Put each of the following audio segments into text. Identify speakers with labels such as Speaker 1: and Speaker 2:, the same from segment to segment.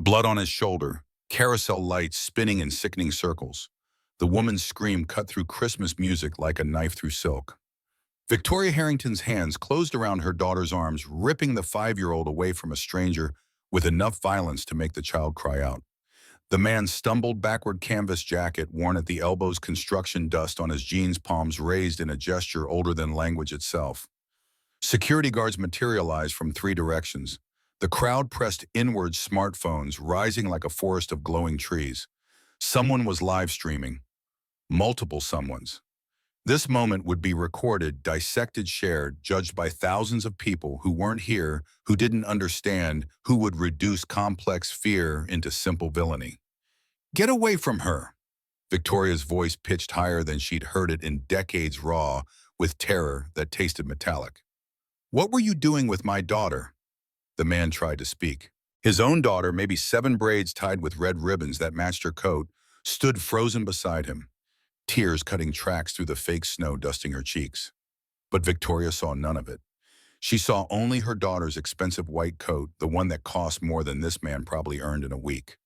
Speaker 1: Blood on his shoulder, carousel lights spinning in sickening circles. The woman's scream cut through Christmas music like a knife through silk. Victoria Harrington's hands closed around her daughter's arms, ripping the 5-year-old away from a stranger with enough violence to make the child cry out. The man stumbled backward, canvas jacket worn at the elbows, construction dust on his jeans, palms raised in a gesture older than language itself. Security guards materialized from 3 directions. The crowd pressed inward, smartphones rising like a forest of glowing trees. Someone was live streaming. Multiple someones. This moment would be recorded, dissected, shared, judged by thousands of people who weren't here, who didn't understand, who would reduce complex fear into simple villainy. "Get away from her!" Victoria's voice pitched higher than she'd heard it in decades, raw, with terror that tasted metallic. "What were you doing with my daughter?" The man tried to speak. His own daughter, maybe 7 braids tied with red ribbons that matched her coat, stood frozen beside him, tears cutting tracks through the fake snow dusting her cheeks. But Victoria saw none of it. She saw only her daughter's expensive white coat, the one that cost more than this man probably earned in a week.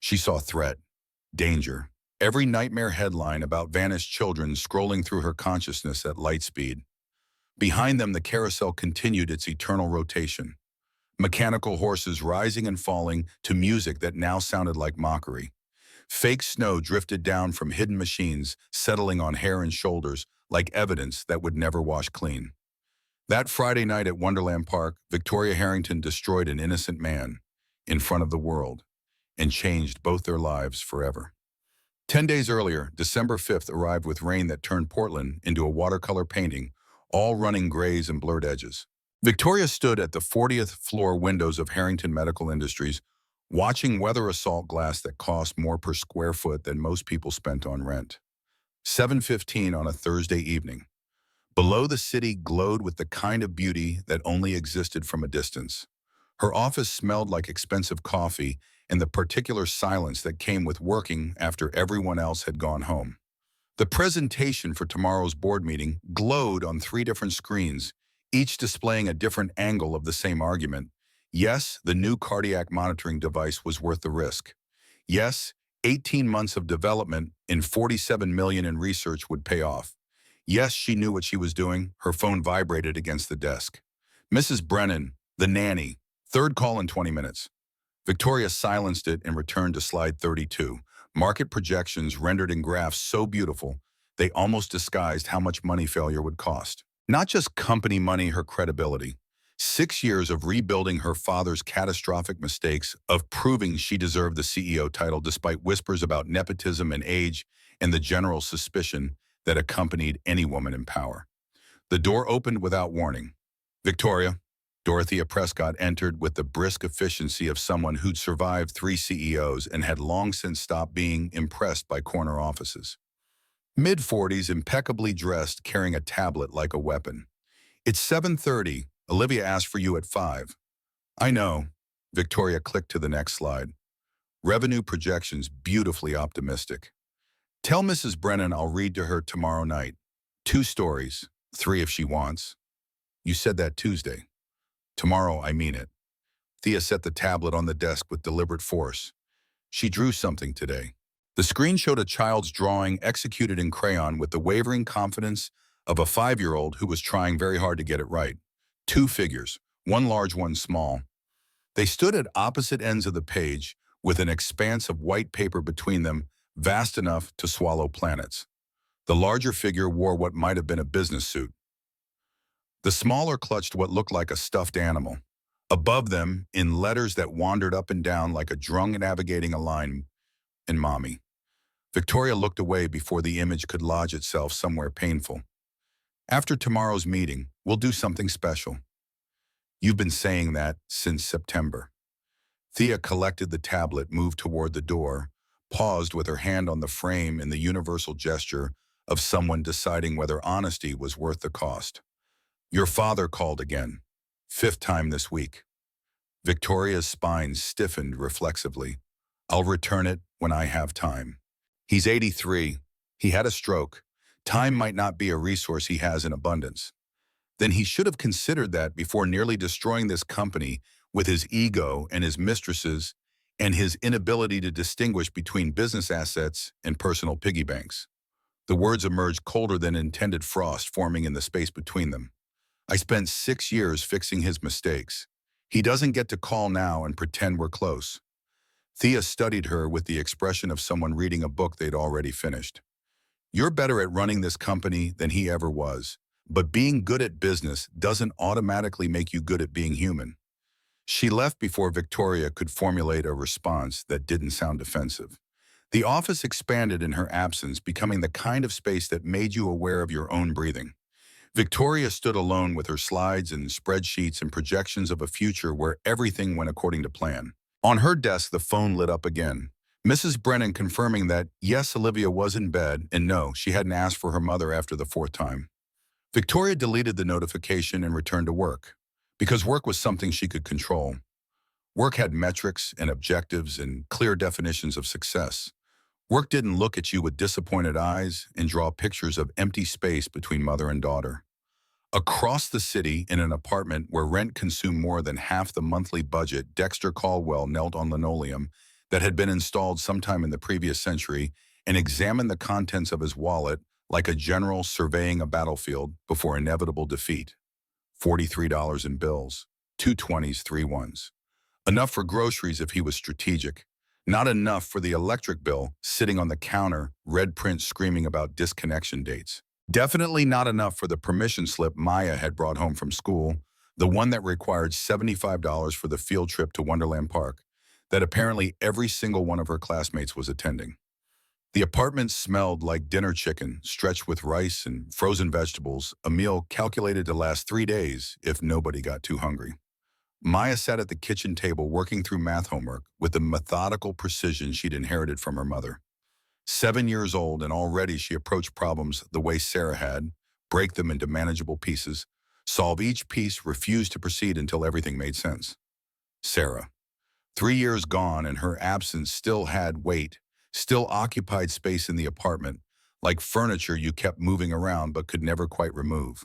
Speaker 1: She saw threat, danger, every nightmare headline about vanished children scrolling through her consciousness at light speed. Behind them, the carousel continued its eternal rotation. Mechanical horses rising and falling to music that now sounded like mockery. Fake snow drifted down from hidden machines, settling on hair and shoulders like evidence that would never wash clean. That Friday night at Wonderland Park, Victoria Harrington destroyed an innocent man in front of the world and changed both their lives forever. 10 days earlier, December 5th arrived with rain that turned Portland into a watercolor painting, all running grays and blurred edges. Victoria stood at the 40th floor windows of Harrington Medical Industries, watching weather assault glass that cost more per square foot than most people spent on rent. 7:15 on a Thursday evening. Below, the city glowed with the kind of beauty that only existed from a distance. Her office smelled like expensive coffee and the particular silence that came with working after everyone else had gone home. The presentation for tomorrow's board meeting glowed on 3 different screens, each displaying a different angle of the same argument. Yes, the new cardiac monitoring device was worth the risk. Yes, 18 months of development and $47 million in research would pay off. Yes, she knew what she was doing. Her phone vibrated against the desk. "Mrs. Brennan, the nanny. 3rd call in 20 minutes. Victoria silenced it and returned to slide 32. Market projections rendered in graphs so beautiful, they almost disguised how much money failure would cost. Not just company money, her credibility. 6 years of rebuilding her father's catastrophic mistakes, of proving she deserved the CEO title despite whispers about nepotism and age and the general suspicion that accompanied any woman in power. The door opened without warning. "Victoria." Dorothea Prescott entered with the brisk efficiency of someone who'd survived 3 CEOs and had long since stopped being impressed by corner offices. Mid-40s, impeccably dressed, carrying a tablet like a weapon. "It's 7:30. Olivia asked for you at 5. "I know." Victoria clicked to the next slide. Revenue projections beautifully optimistic. "Tell Mrs. Brennan I'll read to her tomorrow night. 2 stories, 3 if she wants." "You said that Tuesday." "Tomorrow, I mean it." Thea set the tablet on the desk with deliberate force. She drew something today. The screen showed a child's drawing executed in crayon with the wavering confidence of a 5-year-old who was trying very hard to get it right. 2 figures, one large, one small. They stood at opposite ends of the page with an expanse of white paper between them, vast enough to swallow planets. The larger figure wore what might have been a business suit. The smaller clutched what looked like a stuffed animal. Above them, in letters that wandered up and down like a drunk navigating a line, "In Mommy." Victoria looked away before the image could lodge itself somewhere painful. "After tomorrow's meeting, we'll do something special." "You've been saying that since September." Thea collected the tablet, moved toward the door, paused with her hand on the frame in the universal gesture of someone deciding whether honesty was worth the cost. "Your father called again. 5th time this week." Victoria's spine stiffened reflexively. "I'll return it when I have time. He's 83. He had a stroke. Time might not be a resource he has in abundance. Then he should have considered that before nearly destroying this company with his ego and his mistresses and his inability to distinguish between business assets and personal piggy banks. The words emerged colder than intended frost forming in the space between them. I spent 6 years fixing his mistakes. He doesn't get to call now and pretend we're close. Thea studied her with the expression of someone reading a book they'd already finished. You're better at running this company than he ever was, but being good at business doesn't automatically make you good at being human. She left before Victoria could formulate a response that didn't sound offensive. The office expanded in her absence, becoming the kind of space that made you aware of your own breathing. Victoria stood alone with her slides and spreadsheets and projections of a future where everything went according to plan. On her desk, the phone lit up again. Mrs. Brennan confirming that, yes, Olivia was in bed, and no, she hadn't asked for her mother after the fourth time. Victoria deleted the notification and returned to work, because work was something she could control. Work had metrics and objectives and clear definitions of success. Work didn't look at you with disappointed eyes and draw pictures of empty space between mother and daughter. Across the city, in an apartment where rent consumed more than half the monthly budget, Dexter Caldwell knelt on linoleum that had been installed sometime in the previous century and examined the contents of his wallet like a general surveying a battlefield before inevitable defeat. $43 in bills, two 20s, three ones. Enough for groceries if he was strategic. Not enough for the electric bill sitting on the counter, red print screaming about disconnection dates. Definitely not enough for the permission slip Maya had brought home from school, the one that required $75 for the field trip to Wonderland Park, that apparently every single one of her classmates was attending. The apartment smelled like dinner chicken, stretched with rice and frozen vegetables, a meal calculated to last 3 days if nobody got too hungry. Maya sat at the kitchen table working through math homework with the methodical precision she'd inherited from her mother. 7 years old, and already she approached problems the way Sarah had, break them into manageable pieces, solve each piece, refuse to proceed until everything made sense. Sarah. 3 years gone, and her absence still had weight, still occupied space in the apartment, like furniture you kept moving around but could never quite remove.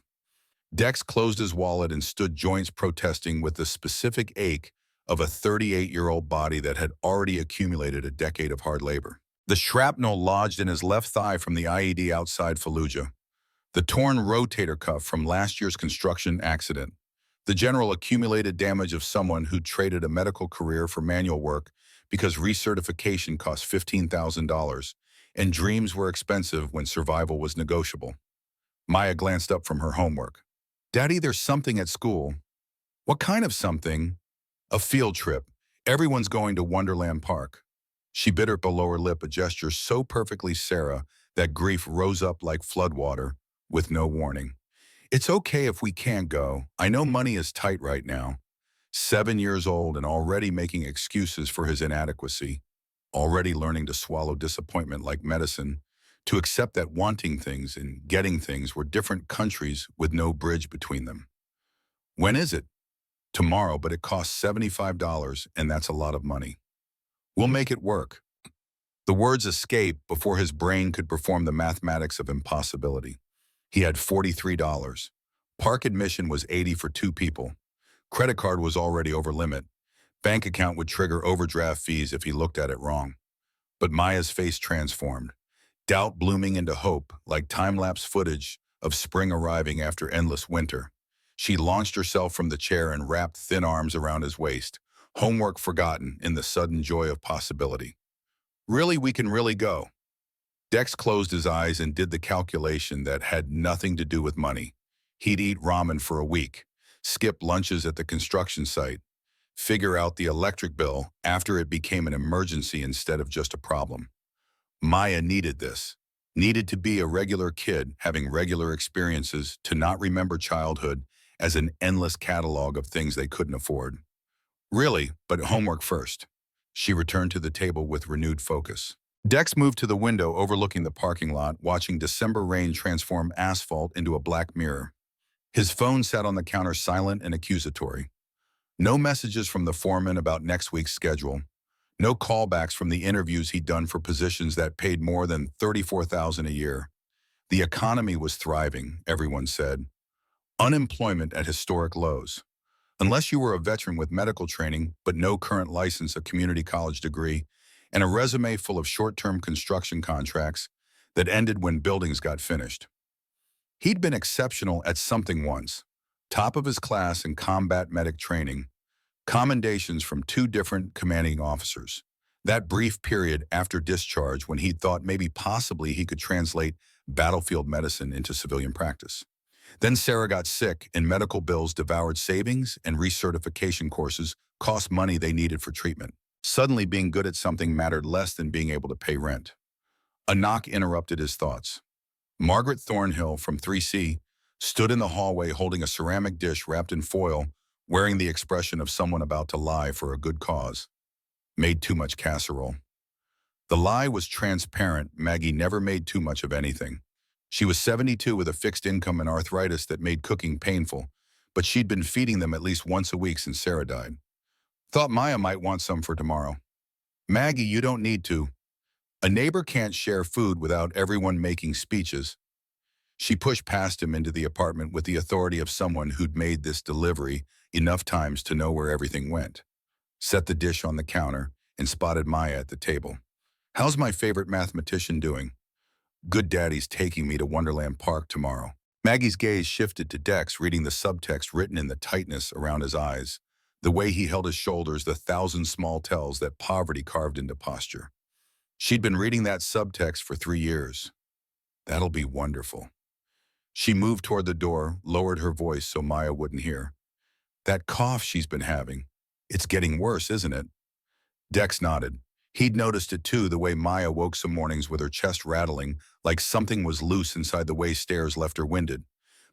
Speaker 1: Dex closed his wallet and stood joints protesting with the specific ache of a 38-year-old body that had already accumulated a decade of hard labor. The shrapnel lodged in his left thigh from the IED outside Fallujah. The torn rotator cuff from last year's construction accident. The general accumulated damage of someone who traded a medical career for manual work because recertification cost $15,000 and dreams were expensive when survival was negotiable. Maya glanced up from her homework. Daddy, there's something at school. What kind of something? A field trip. Everyone's going to Wonderland Park. She bit her lower lip, a gesture so perfectly Sarah that grief rose up like floodwater with no warning. It's okay if we can't go. I know money is tight right now. 7 years old and already making excuses for his inadequacy, already learning to swallow disappointment like medicine, to accept that wanting things and getting things were different countries with no bridge between them. When is it? Tomorrow, but it costs $75, and that's a lot of money. We'll make it work. The words escaped before his brain could perform the mathematics of impossibility. He had $43. Park admission was $80 for 2 people. Credit card was already over limit. Bank account would trigger overdraft fees if he looked at it wrong. But Maya's face transformed. Doubt blooming into hope, like time-lapse footage of spring arriving after endless winter. She launched herself from the chair and wrapped thin arms around his waist, homework forgotten in the sudden joy of possibility. Really, we can really go. Dex closed his eyes and did the calculation that had nothing to do with money. He'd eat ramen for a week, skip lunches at the construction site, figure out the electric bill after it became an emergency instead of just a problem. Maya needed this, needed to be a regular kid having regular experiences, to not remember childhood as an endless catalog of things they couldn't afford. Really, but homework first. She returned to the table with renewed focus. Dex moved to the window overlooking the parking lot, watching December rain transform asphalt into a black mirror. His phone sat on the counter silent and accusatory. No messages from the foreman about next week's schedule. No callbacks from the interviews he'd done for positions that paid more than $34,000 a year. The economy was thriving, everyone said. Unemployment at historic lows. Unless you were a veteran with medical training but no current license, a community college degree, and a resume full of short-term construction contracts that ended when buildings got finished. He'd been exceptional at something once, top of his class in combat medic training, commendations from two different commanding officers. That brief period after discharge when he thought maybe possibly he could translate battlefield medicine into civilian practice. Then Sarah got sick and medical bills devoured savings, and recertification courses cost money they needed for treatment. Suddenly being good at something mattered less than being able to pay rent. A knock interrupted his thoughts. Margaret Thornhill from 3C stood in the hallway holding a ceramic dish wrapped in foil, wearing the expression of someone about to lie for a good cause. Made too much casserole. The lie was transparent. Maggie never made too much of anything. She was 72 with a fixed income and arthritis that made cooking painful, but she'd been feeding them at least once a week since Sarah died. Thought Maya might want some for tomorrow. Maggie, you don't need to. A neighbor can't share food without everyone making speeches. She pushed past him into the apartment with the authority of someone who'd made this delivery enough times to know where everything went. Set the dish on the counter and spotted Maya at the table. How's my favorite mathematician doing? Good daddy's taking me to Wonderland Park tomorrow. Maggie's gaze shifted to Dex, reading the subtext written in the tightness around his eyes, the way he held his shoulders, the thousand small tells that poverty carved into posture. She'd been reading that subtext for 3 years. That'll be wonderful. She moved toward the door, lowered her voice so Maya wouldn't hear. That cough she's been having. It's getting worse, isn't it? Dex nodded. He'd noticed it too, the way Maya woke some mornings with her chest rattling, like something was loose inside the way stairs left her winded.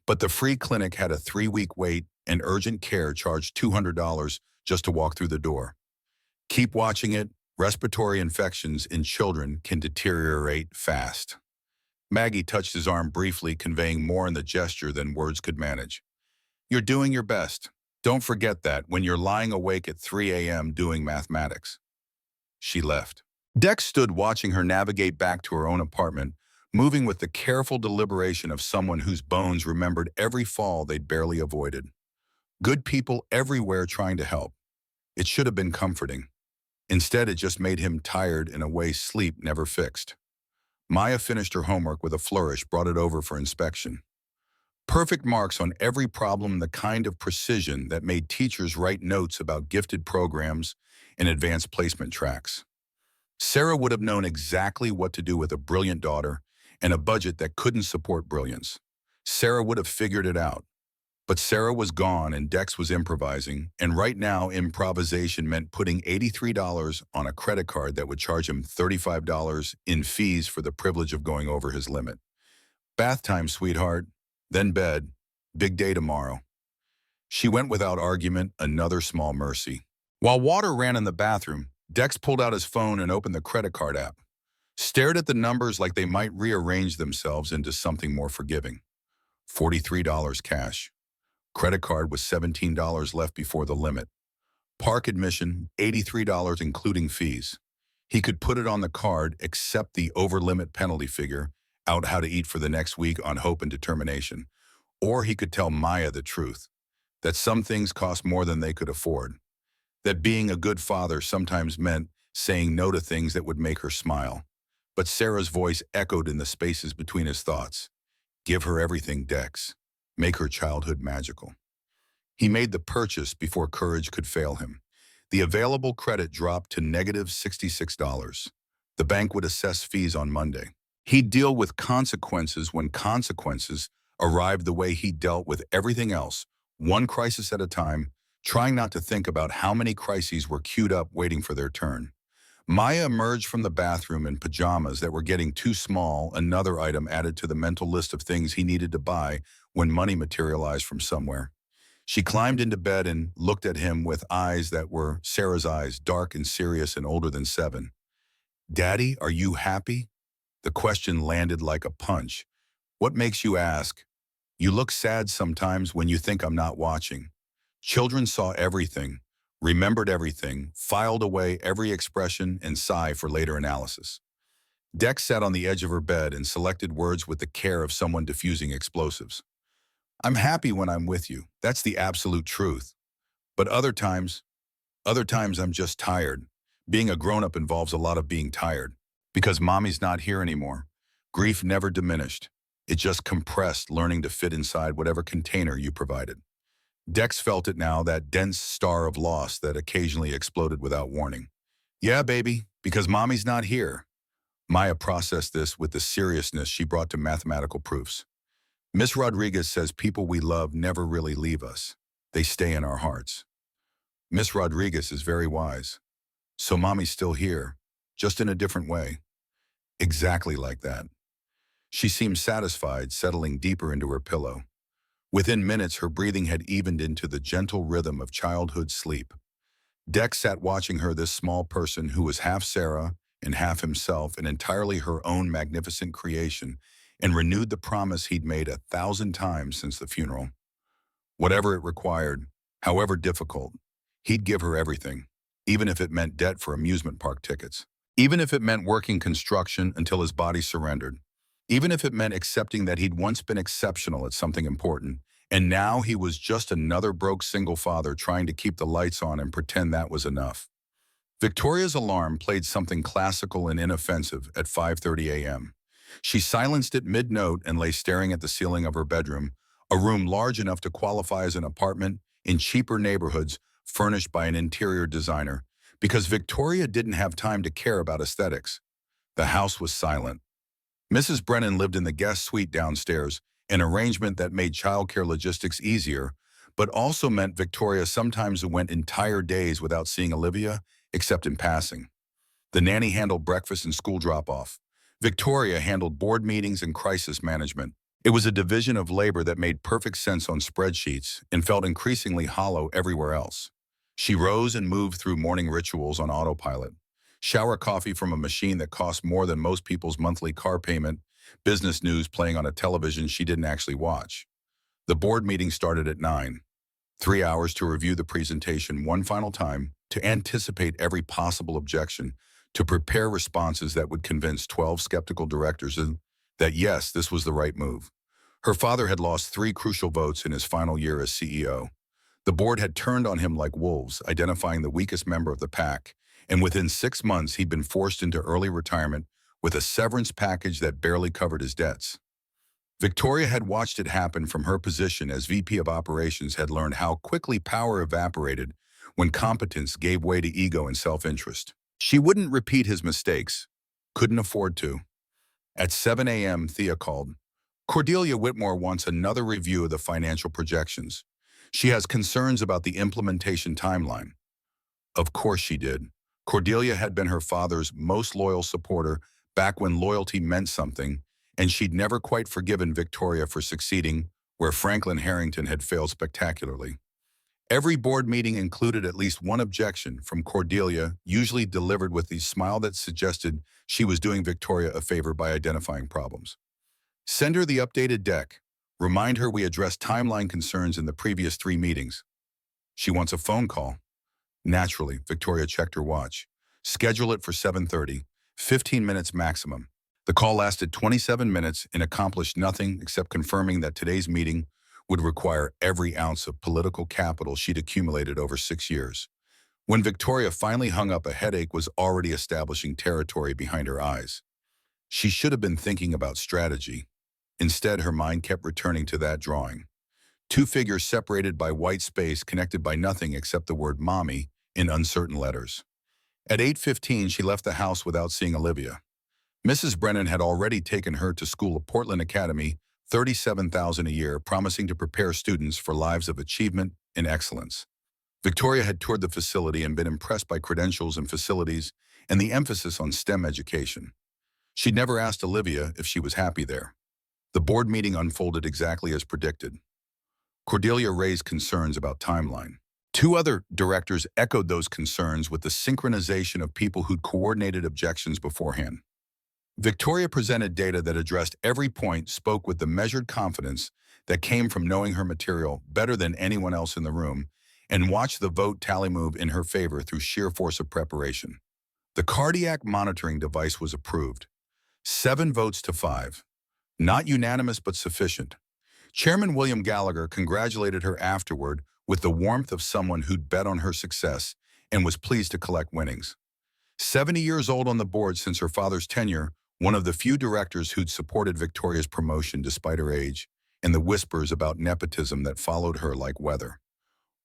Speaker 1: But the free clinic had a 3-week wait, and urgent care charged $200 just to walk through the door. Keep watching it. Respiratory infections in children can deteriorate fast. Maggie touched his arm briefly, conveying more in the gesture than words could manage. You're doing your best. Don't forget that when you're lying awake at 3 a.m. doing mathematics. She left. Dex stood watching her navigate back to her own apartment, moving with the careful deliberation of someone whose bones remembered every fall they'd barely avoided. Good people everywhere trying to help. It should have been comforting. Instead, it just made him tired in a way sleep never fixed. Maya finished her homework with a flourish, brought it over for inspection. Perfect marks on every problem, the kind of precision that made teachers write notes about gifted programs and advanced placement tracks. Sarah would have known exactly what to do with a brilliant daughter and a budget that couldn't support brilliance. Sarah would have figured it out. But Sarah was gone and Dex was improvising, and right now improvisation meant putting $83 on a credit card that would charge him $35 in fees for the privilege of going over his limit. Bath time, sweetheart. Then bed. Big day tomorrow. She went without argument, another small mercy. While water ran in the bathroom, Dex pulled out his phone and opened the credit card app. Stared at the numbers like they might rearrange themselves into something more forgiving. $43 cash. Credit card was $17 left before the limit. Park admission, $83 including fees. He could put it on the card, accept the over-limit penalty figure, out how to eat for the next week on hope and determination. Or he could tell Maya the truth, that some things cost more than they could afford. That being a good father sometimes meant saying no to things that would make her smile. But Sarah's voice echoed in the spaces between his thoughts. Give her everything, Dex. Make her childhood magical. He made the purchase before courage could fail him. The available credit dropped to negative $66. The bank would assess fees on Monday. He'd deal with consequences when consequences arrived, the way he dealt with everything else, one crisis at a time, trying not to think about how many crises were queued up waiting for their turn. Maya emerged from the bathroom in pajamas that were getting too small, another item added to the mental list of things he needed to buy when money materialized from somewhere. She climbed into bed and looked at him with eyes that were Sarah's eyes, dark and serious and older than 7. Daddy, are you happy? The question landed like a punch. What makes you ask? You look sad sometimes when you think I'm not watching. Children saw everything, remembered everything, filed away every expression and sigh for later analysis. Dex sat on the edge of her bed and selected words with the care of someone diffusing explosives. I'm happy when I'm with you. That's the absolute truth. But other times I'm just tired. Being a grown-up involves a lot of being tired. Because mommy's not here anymore. Grief never diminished. It just compressed, learning to fit inside whatever container you provided. Dex felt it now, that dense star of loss that occasionally exploded without warning. Yeah, baby, because mommy's not here. Maya processed this with the seriousness she brought to mathematical proofs. Miss Rodriguez says people we love never really leave us. They stay in our hearts. Miss Rodriguez is very wise. So mommy's still here, just in a different way. Exactly like that. She seemed satisfied, settling deeper into her pillow. Within minutes, her breathing had evened into the gentle rhythm of childhood sleep. Dex sat watching her, this small person who was half Sarah and half himself, and entirely her own magnificent creation, and renewed the promise he'd made 1,000 times since the funeral. Whatever it required, however difficult, he'd give her everything, even if it meant debt for amusement park tickets. Even if it meant working construction until his body surrendered. Even if it meant accepting that he'd once been exceptional at something important, and now he was just another broke single father trying to keep the lights on and pretend that was enough. Victoria's alarm played something classical and inoffensive at 5:30 a.m. She silenced it mid-note and lay staring at the ceiling of her bedroom, a room large enough to qualify as an apartment in cheaper neighborhoods furnished by an interior designer, because Victoria didn't have time to care about aesthetics. The house was silent. Mrs. Brennan lived in the guest suite downstairs, an arrangement that made childcare logistics easier, but also meant Victoria sometimes went entire days without seeing Olivia, except in passing. The nanny handled breakfast and school drop-off. Victoria handled board meetings and crisis management. It was a division of labor that made perfect sense on spreadsheets and felt increasingly hollow everywhere else. She rose and moved through morning rituals on autopilot. Shower coffee from a machine that cost more than most people's monthly car payment, business news playing on a television she didn't actually watch. The board meeting started at 9. 3 hours to review the presentation one final time, to anticipate every possible objection, to prepare responses that would convince 12 skeptical directors that yes, this was the right move. Her father had lost 3 crucial votes in his final year as CEO. The board had turned on him like wolves, identifying the weakest member of the pack, and within 6 months he'd been forced into early retirement with a severance package that barely covered his debts. Victoria had watched it happen from her position as VP of Operations, had learned how quickly power evaporated when competence gave way to ego and self-interest. She wouldn't repeat his mistakes, couldn't afford to. At 7 a.m., Thea called. Cordelia Whitmore wants another review of the financial projections. She has concerns about the implementation timeline. Of course she did. Cordelia had been her father's most loyal supporter back when loyalty meant something, and she'd never quite forgiven Victoria for succeeding where Franklin Harrington had failed spectacularly. Every board meeting included at least one objection from Cordelia, usually delivered with the smile that suggested she was doing Victoria a favor by identifying problems. Send her the updated deck. Remind her we addressed timeline concerns in the previous 3 meetings. She wants a phone call. Naturally, Victoria checked her watch. Schedule it for 7:30, 15 minutes maximum. The call lasted 27 minutes and accomplished nothing except confirming that today's meeting would require every ounce of political capital she'd accumulated over 6 years. When Victoria finally hung up, a headache was already establishing territory behind her eyes. She should have been thinking about strategy. Instead, her mind kept returning to that drawing. 2 figures separated by white space, connected by nothing except the word mommy in uncertain letters. At 8:15, she left the house without seeing Olivia. Mrs. Brennan had already taken her to school at Portland Academy, $37,000 a year, promising to prepare students for lives of achievement and excellence. Victoria had toured the facility and been impressed by credentials and facilities and the emphasis on STEM education. She'd never asked Olivia if she was happy there. The board meeting unfolded exactly as predicted. Cordelia raised concerns about timeline. 2 other directors echoed those concerns with the synchronization of people who'd coordinated objections beforehand. Victoria presented data that addressed every point, spoke with the measured confidence that came from knowing her material better than anyone else in the room, and watched the vote tally move in her favor through sheer force of preparation. The cardiac monitoring device was approved. 7 votes to 5. Not unanimous, but sufficient. Chairman William Gallagher congratulated her afterward with the warmth of someone who'd bet on her success and was pleased to collect winnings. 70 years old on the board since her father's tenure, one of the few directors who'd supported Victoria's promotion despite her age, and the whispers about nepotism that followed her like weather.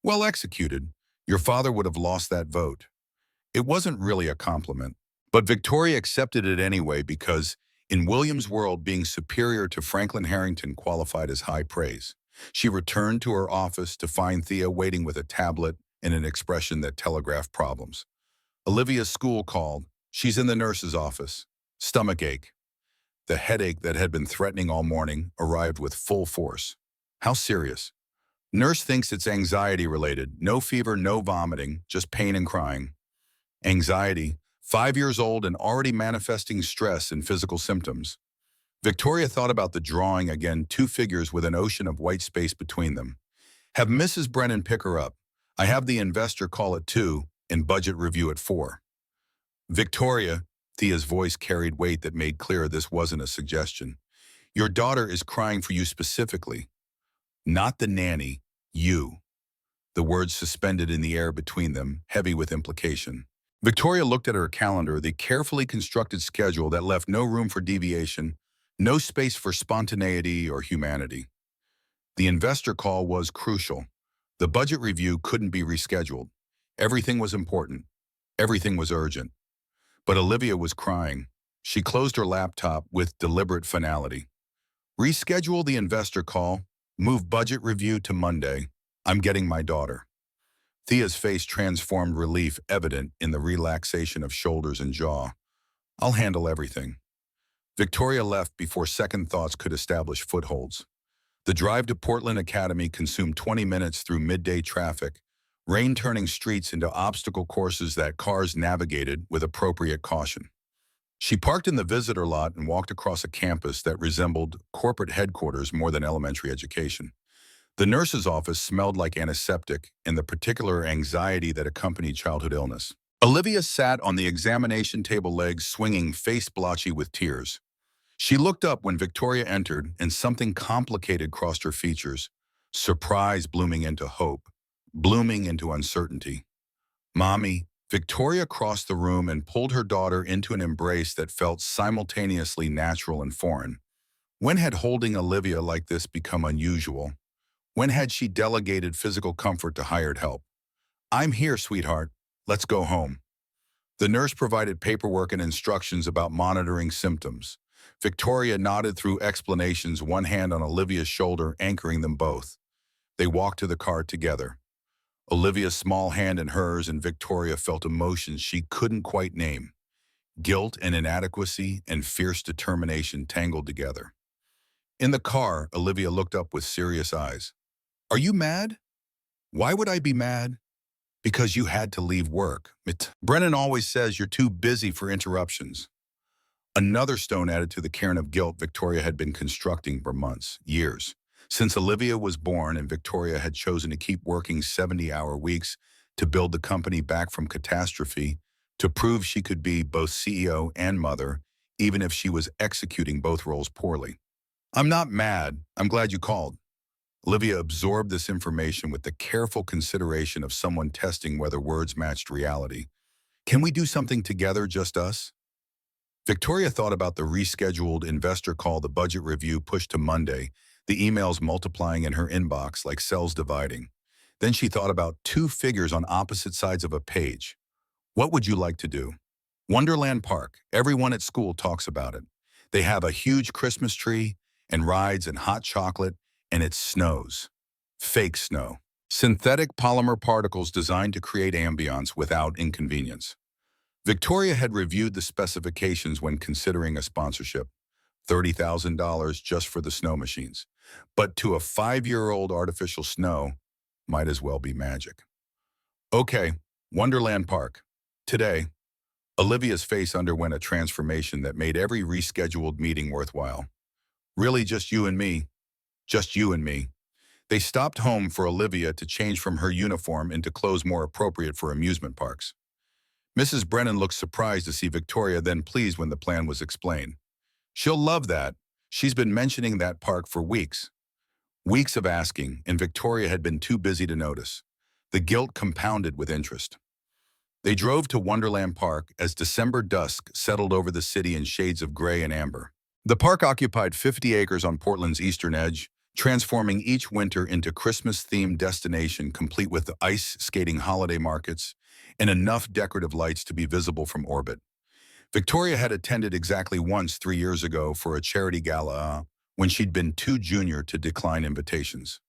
Speaker 1: Well executed, your father would have lost that vote. It wasn't really a compliment, but Victoria accepted it anyway because, in William's world, being superior to Franklin Harrington qualified as high praise. She returned to her office to find Thea waiting with a tablet and an expression that telegraphed problems. Olivia's school called. She's in the nurse's office. Stomach ache. The headache that had been threatening all morning arrived with full force. How serious? Nurse thinks it's anxiety-related. No fever, no vomiting, just pain and crying. Anxiety, 5 years old and already manifesting stress and physical symptoms. Victoria thought about the drawing again, two figures with an ocean of white space between them. Have Mrs. Brennan pick her up. I have the investor call at 2 and budget review at 4. Victoria, Thea's voice carried weight that made clear this wasn't a suggestion. Your daughter is crying for you specifically. Not the nanny, you. The words suspended in the air between them, heavy with implication. Victoria looked at her calendar, the carefully constructed schedule that left no room for deviation, no space for spontaneity or humanity. The investor call was crucial. The budget review couldn't be rescheduled. Everything was important. Everything was urgent. But Olivia was crying. She closed her laptop with deliberate finality. Reschedule the investor call. Move budget review to Monday. I'm getting my daughter. Thea's face transformed, relief evident in the relaxation of shoulders and jaw. I'll handle everything. Victoria left before second thoughts could establish footholds. The drive to Portland Academy consumed 20 minutes through midday traffic, rain turning streets into obstacle courses that cars navigated with appropriate caution. She parked in the visitor lot and walked across a campus that resembled corporate headquarters more than elementary education. The nurse's office smelled like antiseptic and the particular anxiety that accompanied childhood illness. Olivia sat on the examination table, legs swinging, face blotchy with tears. She looked up when Victoria entered, and something complicated crossed her features, surprise blooming into hope, blooming into uncertainty. Mommy, Victoria crossed the room and pulled her daughter into an embrace that felt simultaneously natural and foreign. When had holding Olivia like this become unusual? When had she delegated physical comfort to hired help? I'm here, sweetheart. Let's go home. The nurse provided paperwork and instructions about monitoring symptoms. Victoria nodded through explanations, one hand on Olivia's shoulder, anchoring them both. They walked to the car together. Olivia's small hand in hers, and Victoria felt emotions she couldn't quite name. Guilt and inadequacy and fierce determination tangled together. In the car, Olivia looked up with serious eyes. Are you mad? Why would I be mad? Because you had to leave work. Brennan always says you're too busy for interruptions. Another stone added to the cairn of guilt Victoria had been constructing for months, years. Since Olivia was born and Victoria had chosen to keep working 70-hour weeks to build the company back from catastrophe, to prove she could be both CEO and mother, even if she was executing both roles poorly. I'm not mad. I'm glad you called. Olivia absorbed this information with the careful consideration of someone testing whether words matched reality. Can we do something together, just us? Victoria thought about the rescheduled investor call, the budget review pushed to Monday, the emails multiplying in her inbox like cells dividing. Then she thought about two figures on opposite sides of a page. What would you like to do? Wonderland Park. Everyone at school talks about it. They have a huge Christmas tree and rides and hot chocolate, and it snows. Fake snow. Synthetic polymer particles designed to create ambiance without inconvenience. Victoria had reviewed the specifications when considering a sponsorship. $30,000 just for the snow machines. But to a 5-year-old, artificial snow might as well be magic. Okay, Wonderland Park. Today, Olivia's face underwent a transformation that made every rescheduled meeting worthwhile. Really just you and me. Just you and me. They stopped home for Olivia to change from her uniform into clothes more appropriate for amusement parks. Mrs. Brennan looked surprised to see Victoria, then pleased when the plan was explained. She'll love that. She's been mentioning that park for weeks. Weeks of asking, and Victoria had been too busy to notice. The guilt compounded with interest. They drove to Wonderland Park as December dusk settled over the city in shades of gray and amber. The park occupied 50 acres on Portland's eastern edge, transforming each winter into Christmas-themed destination complete with ice skating holiday markets and enough decorative lights to be visible from orbit. Victoria had attended exactly once 3 years ago for a charity gala when she'd been too junior to decline invitations.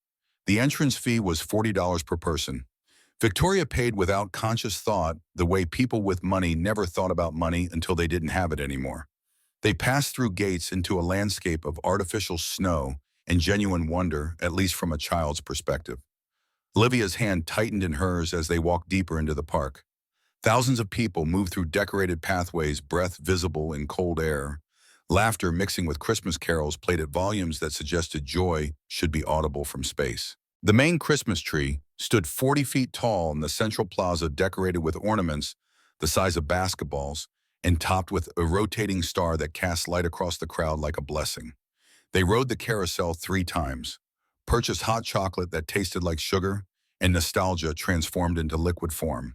Speaker 1: The entrance fee was $40 per person. Victoria paid without conscious thought, the way people with money never thought about money until they didn't have it anymore. They passed through gates into a landscape of artificial snow and genuine wonder, at least from a child's perspective. Olivia's hand tightened in hers as they walked deeper into the park. Thousands of people moved through decorated pathways, breath visible in cold air. Laughter mixing with Christmas carols played at volumes that suggested joy should be audible from space. The main Christmas tree stood 40 feet tall in the central plaza, decorated with ornaments the size of basketballs and topped with a rotating star that cast light across the crowd like a blessing. They rode the carousel 3 times, purchased hot chocolate that tasted like sugar, and nostalgia transformed into liquid form.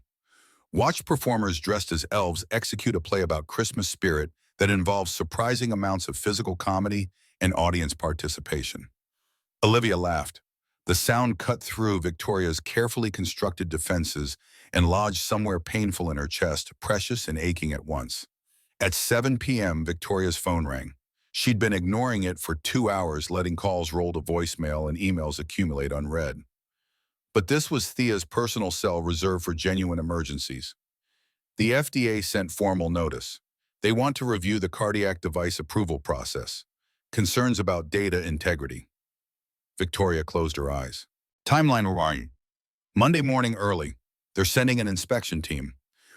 Speaker 1: Watched performers dressed as elves execute a play about Christmas spirit that involves surprising amounts of physical comedy and audience participation. Olivia laughed. The sound cut through Victoria's carefully constructed defenses and lodged somewhere painful in her chest, precious and aching at once. At 7 p.m., Victoria's phone rang. She'd been ignoring it for 2 hours, letting calls roll to voicemail and emails accumulate unread. But this was Thea's personal cell reserved for genuine emergencies. The FDA sent formal notice. They want to review the cardiac device approval process. Concerns about data integrity. Victoria closed her eyes. Timeline warning. Monday morning early. They're sending an inspection team,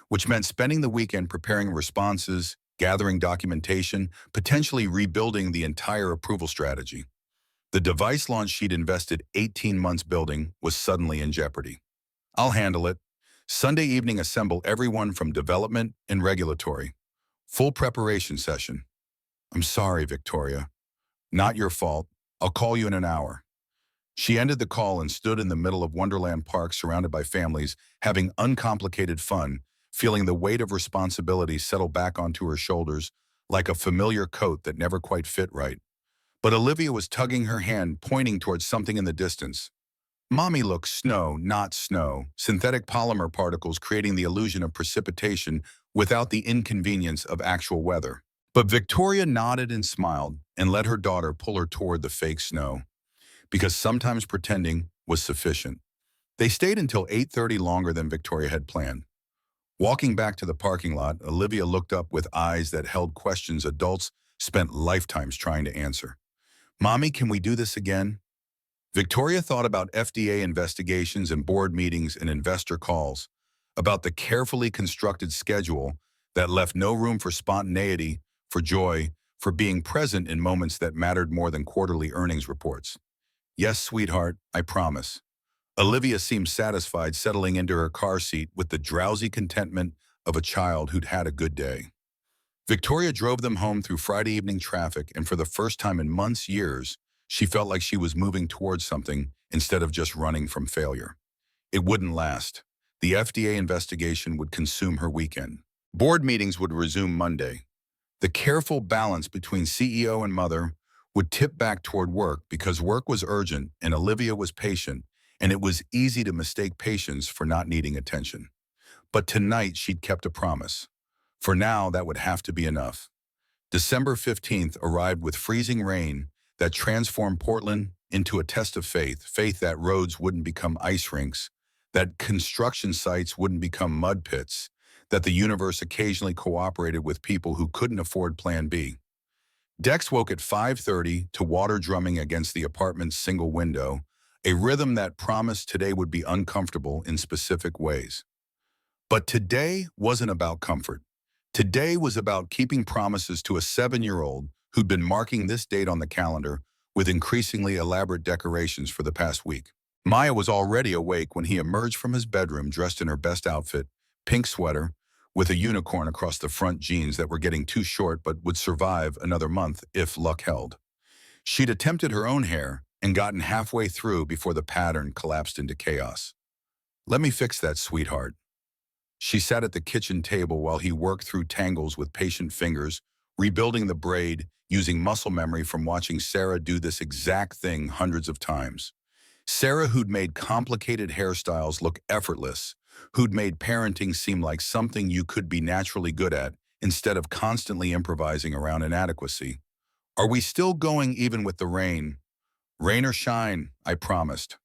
Speaker 1: which meant spending the weekend preparing responses, gathering documentation, potentially rebuilding the entire approval strategy. The device launch she'd invested 18 months building was suddenly in jeopardy. I'll handle it. Sunday evening, assemble everyone from development and regulatory. Full preparation session. I'm sorry, Victoria. Not your fault. I'll call you in an hour. She ended the call and stood in the middle of Wonderland Park, surrounded by families, having uncomplicated fun, feeling the weight of responsibility settle back onto her shoulders like a familiar coat that never quite fit right. But Olivia was tugging her hand, pointing towards something in the distance. Mommy, look, snow, not snow, synthetic polymer particles creating the illusion of precipitation without the inconvenience of actual weather. But Victoria nodded and smiled and let her daughter pull her toward the fake snow, because sometimes pretending was sufficient. They stayed until 8:30, longer than Victoria had planned. Walking back to the parking lot, Olivia looked up with eyes that held questions adults spent lifetimes trying to answer. Mommy, can we do this again? Victoria thought about FDA investigations and board meetings and investor calls, about the carefully constructed schedule that left no room for spontaneity, for joy, for being present in moments that mattered more than quarterly earnings reports. Yes, sweetheart, I promise. Olivia seemed satisfied, settling into her car seat with the drowsy contentment of a child who'd had a good day. Victoria drove them home through Friday evening traffic, and for the first time in months, years, she felt like she was moving towards something instead of just running from failure. It wouldn't last. The FDA investigation would consume her weekend. Board meetings would resume Monday. The careful balance between CEO and mother would tip back toward work because work was urgent and Olivia was patient, and it was easy to mistake patience for not needing attention. But tonight she'd kept a promise. For now, that would have to be enough. December 15th arrived with freezing rain that transformed Portland into a test of faith, faith that roads wouldn't become ice rinks, that construction sites wouldn't become mud pits, that the universe occasionally cooperated with people who couldn't afford Plan B. Dex woke at 5:30 to water drumming against the apartment's single window, a rhythm that promised today would be uncomfortable in specific ways. But today wasn't about comfort. Today was about keeping promises to a 7-year-old who'd been marking this date on the calendar with increasingly elaborate decorations for the past week. Maya was already awake when he emerged from his bedroom dressed in her best outfit, pink sweater, with a unicorn across the front, jeans that were getting too short but would survive another month if luck held. She'd attempted her own hair, and gotten halfway through before the pattern collapsed into chaos. "Let me fix that, sweetheart." She sat at the kitchen table while he worked through tangles with patient fingers, rebuilding the braid, using muscle memory from watching Sarah do this exact thing hundreds of times. Sarah, who'd made complicated hairstyles look effortless, who'd made parenting seem like something you could be naturally good at instead of constantly improvising around inadequacy. "Are we still going even with the rain?" "Rain or shine, I promised."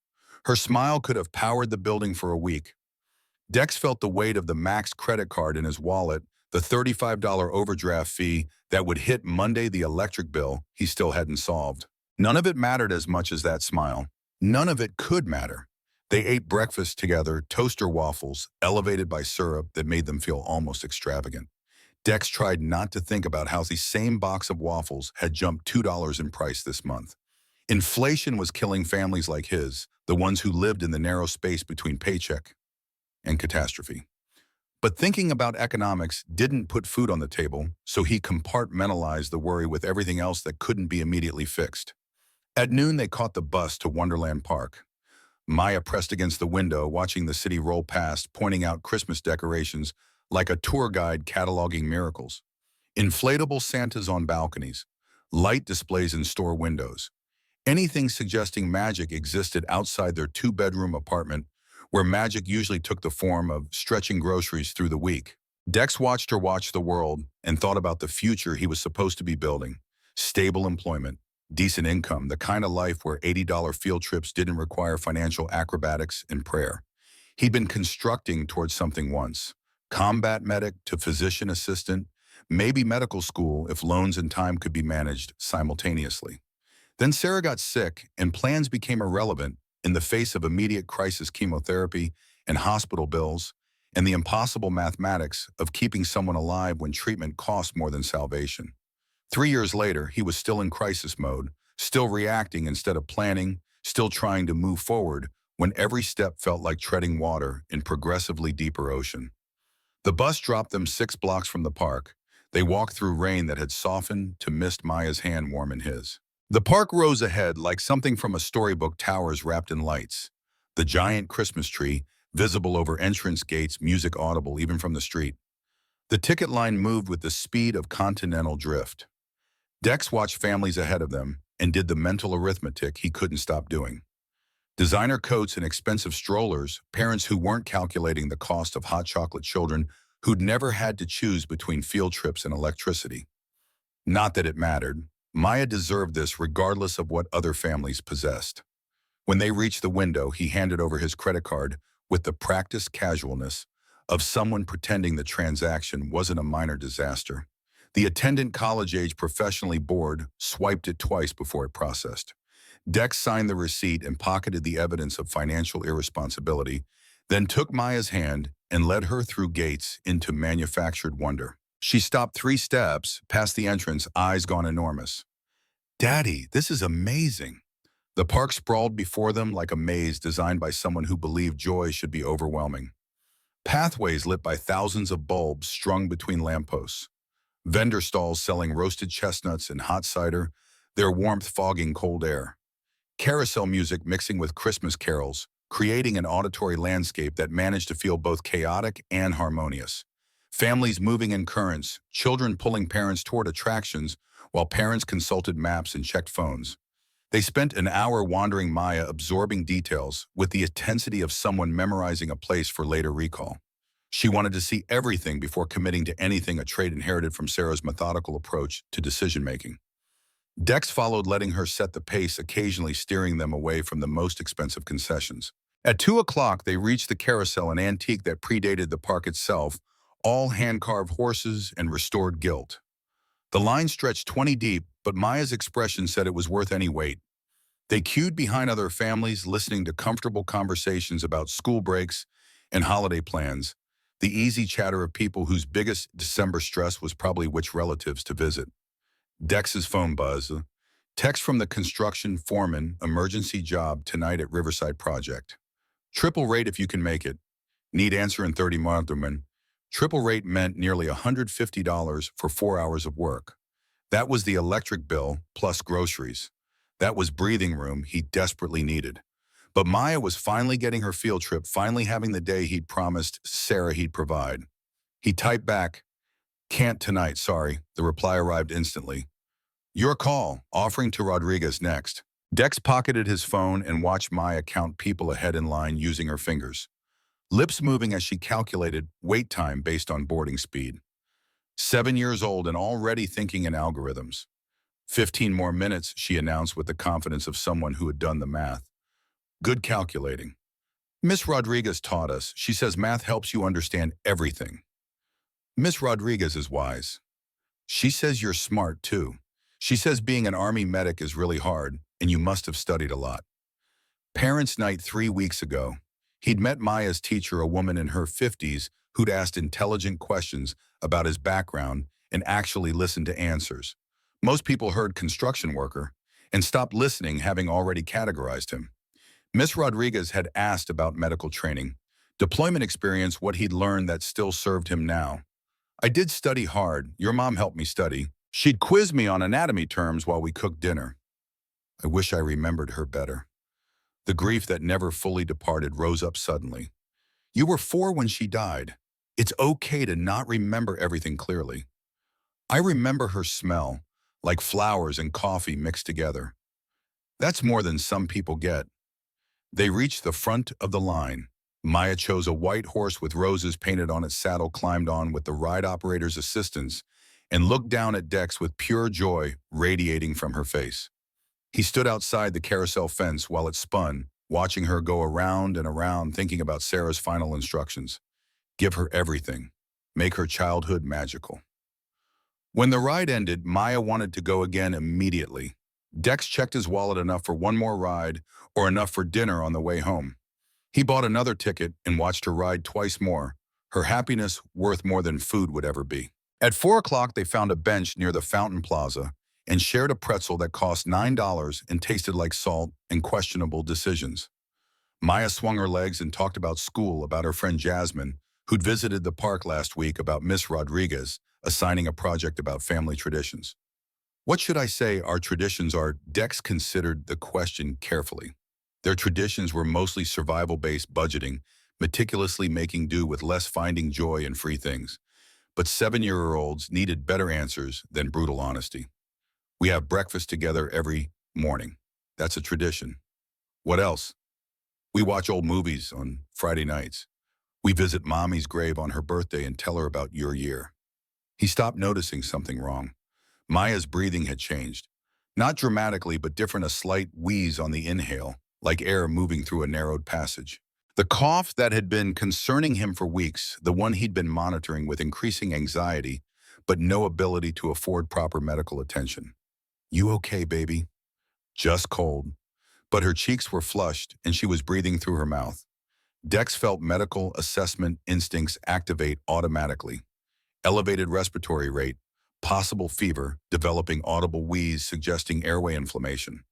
Speaker 1: Her smile could have powered the building for a week. Dex felt the weight of the Max credit card in his wallet, the $35 overdraft fee that would hit Monday, the electric bill he still hadn't solved. None of it mattered as much as that smile. None of it could matter. They ate breakfast together, toaster waffles, elevated by syrup that made them feel almost extravagant. Dex tried not to think about how the same box of waffles had jumped $2 in price this month. Inflation was killing families like his, the ones who lived in the narrow space between paycheck and catastrophe. But thinking about economics didn't put food on the table, so he compartmentalized the worry with everything else that couldn't be immediately fixed. At noon, they caught the bus to Wonderland Park. Maya pressed against the window, watching the city roll past, pointing out Christmas decorations like a tour guide cataloging miracles. Inflatable Santas on balconies, light displays in store windows. Anything suggesting magic existed outside their two-bedroom apartment, where magic usually took the form of stretching groceries through the week. Dex watched her watch the world and thought about the future he was supposed to be building. Stable employment, decent income, the kind of life where $80 field trips didn't require financial acrobatics and prayer. He'd been constructing towards something once. Combat medic to physician assistant, maybe medical school if loans and time could be managed simultaneously. Then Sarah got sick and plans became irrelevant in the face of immediate crisis chemotherapy and hospital bills and the impossible mathematics of keeping someone alive when treatment costs more than salvation. 3 years later, he was still in crisis mode, still reacting instead of planning, still trying to move forward when every step felt like treading water in progressively deeper ocean. The bus dropped them 6 blocks from the park. They walked through rain that had softened to mist Maya's hand warm in his. The park rose ahead like something from a storybook, towers wrapped in lights. The giant Christmas tree, visible over entrance gates, music audible even from the street. The ticket line moved with the speed of continental drift. Dex watched families ahead of them and did the mental arithmetic he couldn't stop doing. Designer coats and expensive strollers, parents who weren't calculating the cost of hot chocolate, children who'd never had to choose between field trips and electricity. Not that it mattered. Maya deserved this regardless of what other families possessed. When they reached the window, he handed over his credit card with the practiced casualness of someone pretending the transaction wasn't a minor disaster. The attendant, college-age, professionally bored, swiped it twice before it processed. Dex signed the receipt and pocketed the evidence of financial irresponsibility, then took Maya's hand and led her through gates into manufactured wonder. She stopped 3 steps past the entrance, eyes gone enormous. "Daddy, this is amazing." The park sprawled before them like a maze designed by someone who believed joy should be overwhelming. Pathways lit by thousands of bulbs strung between lampposts. Vendor stalls selling roasted chestnuts and hot cider, their warmth fogging cold air. Carousel music mixing with Christmas carols, creating an auditory landscape that managed to feel both chaotic and harmonious. Families moving in currents, children pulling parents toward attractions, while parents consulted maps and checked phones. They spent an hour wandering Maya, absorbing details with the intensity of someone memorizing a place for later recall. She wanted to see everything before committing to anything, a trait inherited from Sarah's methodical approach to decision-making. Dex followed, letting her set the pace, occasionally steering them away from the most expensive concessions. At 2 o'clock, they reached the carousel, an antique that predated the park itself, all hand-carved horses and restored gilt. The line stretched 20 deep, but Maya's expression said it was worth any wait. They queued behind other families, listening to comfortable conversations about school breaks and holiday plans, the easy chatter of people whose biggest December stress was probably which relatives to visit. Dex's phone buzzed. Text from the construction foreman, emergency job tonight at Riverside Project. Triple rate if you can make it. Need answer in 30 minutes. Triple rate meant nearly $150 for 4 hours of work. That was the electric bill plus groceries. That was breathing room he desperately needed. But Maya was finally getting her field trip, finally having the day he'd promised Sarah he'd provide. He typed back, "Can't tonight, sorry." The reply arrived instantly. "Your call, offering to Rodriguez next." Dex pocketed his phone and watched Maya count people ahead in line using her fingers, lips moving as she calculated wait time based on boarding speed. 7 years old and already thinking in algorithms. 15 more minutes, she announced with the confidence of someone who had done the math. Good calculating. Miss Rodriguez taught us. She says math helps you understand everything. Miss Rodriguez is wise. She says you're smart too. She says being an army medic is really hard and you must have studied a lot. Parents' night 3 weeks ago. He'd met Maya's teacher, a woman in her 50s, who'd asked intelligent questions about his background and actually listened to answers. Most people heard construction worker and stopped listening, having already categorized him. Miss Rodriguez had asked about medical training, deployment experience, what he'd learned that still served him now. "I did study hard. Your mom helped me study. She'd quiz me on anatomy terms while we cooked dinner." I wish I remembered her better. The grief that never fully departed rose up suddenly. "You were 4 when she died. It's okay to not remember everything clearly." "I remember her smell, like flowers and coffee mixed together." "That's more than some people get." They reached the front of the line. Maya chose a white horse with roses painted on its saddle, climbed on with the ride operator's assistance, and looked down at Dex with pure joy radiating from her face. He stood outside the carousel fence while it spun, watching her go around and around, thinking about Sarah's final instructions. Give her everything. Make her childhood magical. When the ride ended, Maya wanted to go again immediately. Dex checked his wallet, enough for one more ride or enough for dinner on the way home. He bought another ticket and watched her ride twice more, her happiness worth more than food would ever be. At 4 o'clock, they found a bench near the Fountain Plaza and shared a pretzel that cost $9 and tasted like salt and questionable decisions. Maya swung her legs and talked about school, about her friend Jasmine, who'd visited the park last week, about Miss Rodriguez assigning a project about family traditions. What should I say our traditions are? Dex considered the question carefully. Their traditions were mostly survival-based budgeting, meticulously making do with less, finding joy in free things. But 7-year-olds needed better answers than brutal honesty. "We have breakfast together every morning. That's a tradition." "What else?" "We watch old movies on Friday nights. We visit Mommy's grave on her birthday and tell her about your year." He stopped, noticing something wrong. Maya's breathing had changed. Not dramatically, but different, a slight wheeze on the inhale, like air moving through a narrowed passage. The cough that had been concerning him for weeks, the one he'd been monitoring with increasing anxiety, but no ability to afford proper medical attention. "You okay, baby?" "Just cold." But her cheeks were flushed and she was breathing through her mouth. Dex felt medical assessment instincts activate automatically. Elevated respiratory rate, possible fever, developing audible wheeze suggesting airway inflammation.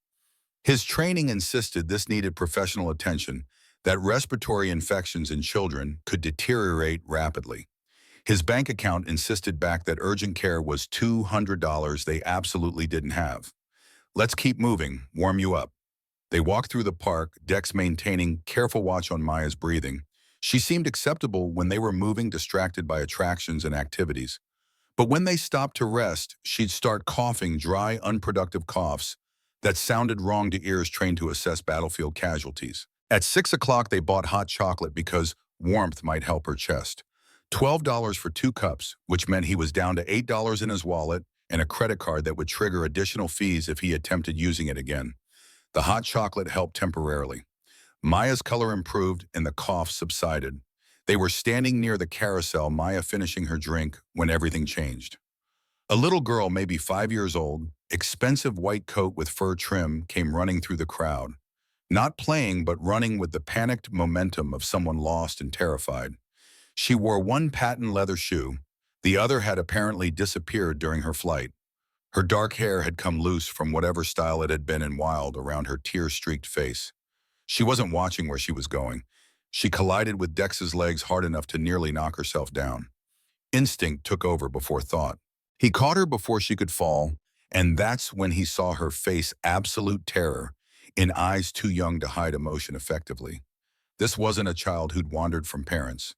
Speaker 1: His training insisted this needed professional attention, that respiratory infections in children could deteriorate rapidly. His bank account insisted back that urgent care was $200 they absolutely didn't have. "Let's keep moving, warm you up." They walked through the park, Dex maintaining careful watch on Maya's breathing. She seemed acceptable when they were moving, distracted by attractions and activities. But when they stopped to rest, she'd start coughing, dry, unproductive coughs that sounded wrong to ears trained to assess battlefield casualties. At 6 o'clock, they bought hot chocolate because warmth might help her chest. $12 for 2 cups, which meant he was down to $8 in his wallet and a credit card that would trigger additional fees if he attempted using it again. The hot chocolate helped temporarily. Maya's color improved and the cough subsided. They were standing near the carousel, Maya finishing her drink, when everything changed. A little girl, maybe 5 years old, expensive white coat with fur trim, came running through the crowd. Not playing, but running with the panicked momentum of someone lost and terrified. She wore one patent leather shoe. The other had apparently disappeared during her flight. Her dark hair had come loose from whatever style it had been and wild around her tear-streaked face. She wasn't watching where she was going. She collided with Dex's legs hard enough to nearly knock herself down. Instinct took over before thought. He caught her before she could fall And that's when he saw her face absolute terror, in eyes too young to hide emotion effectively. This wasn't a child who'd wandered from parents.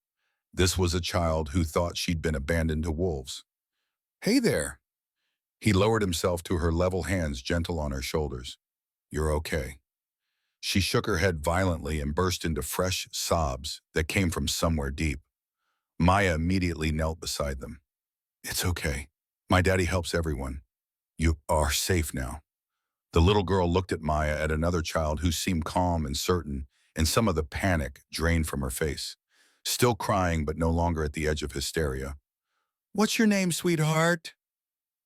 Speaker 1: This was a child who thought she'd been abandoned to wolves. Hey there. He lowered himself to her level hands gentle on her shoulders. You're okay. She shook her head violently and burst into fresh sobs that came from somewhere deep. Maya immediately knelt beside them. It's okay. My daddy helps everyone. You are safe now. The little girl looked at Maya at another child who seemed calm and certain, and some of the panic drained from her face. Still crying, but no longer at the edge of hysteria. What's your name, sweetheart?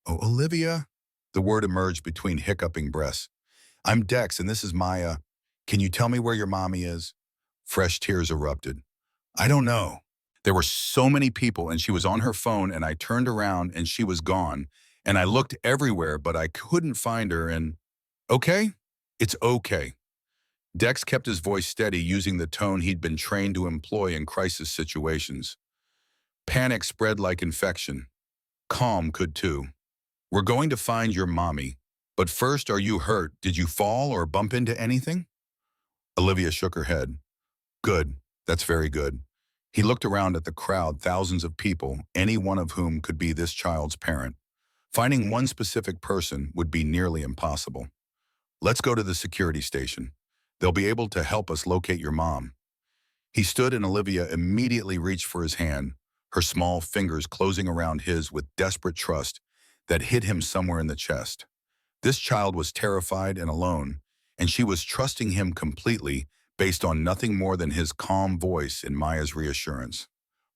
Speaker 1: Oh, Olivia. The word emerged between hiccuping breaths. I'm Dex, and this is Maya. Can you tell me where your mommy is? Fresh tears erupted. I don't know. There were so many people, and she was on her phone, and I turned around, and she was gone. And I looked everywhere, but I couldn't find her, and... Okay? It's okay. Dex kept his voice steady, using the tone he'd been trained to employ in crisis situations. Panic spread like infection. Calm could too. We're going to find your mommy. But first, are you hurt? Did you fall or bump into anything? Olivia shook her head. Good. That's very good. He looked around at the crowd, thousands of people, any one of whom could be this child's parent. Finding one specific person would be nearly impossible. Let's go to the security station. They'll be able to help us locate your mom. He stood and Olivia immediately reached for his hand, her small fingers closing around his with desperate trust that hit him somewhere in the chest. This child was terrified and alone, and she was trusting him completely based on nothing more than his calm voice and Maya's reassurance.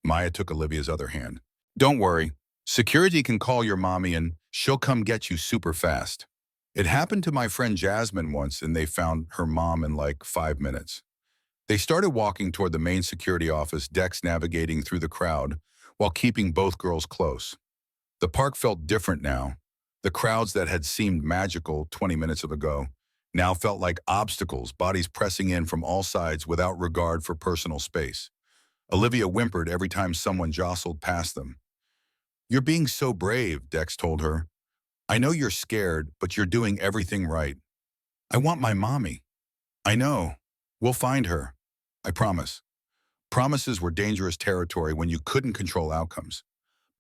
Speaker 1: Maya took Olivia's other hand. Don't worry. Security can call your mommy and she'll come get you super fast. It happened to my friend Jasmine once and they found her mom in like 5 minutes. They started walking toward the main security office, Dex navigating through the crowd while keeping both girls close. The park felt different now. The crowds that had seemed magical 20 minutes ago now felt like obstacles, bodies pressing in from all sides without regard for personal space. Olivia whimpered every time someone jostled past them. You're being so brave, Dex told her. I know you're scared, but you're doing everything right. I want my mommy. I know. We'll find her. I promise. Promises were dangerous territory when you couldn't control outcomes.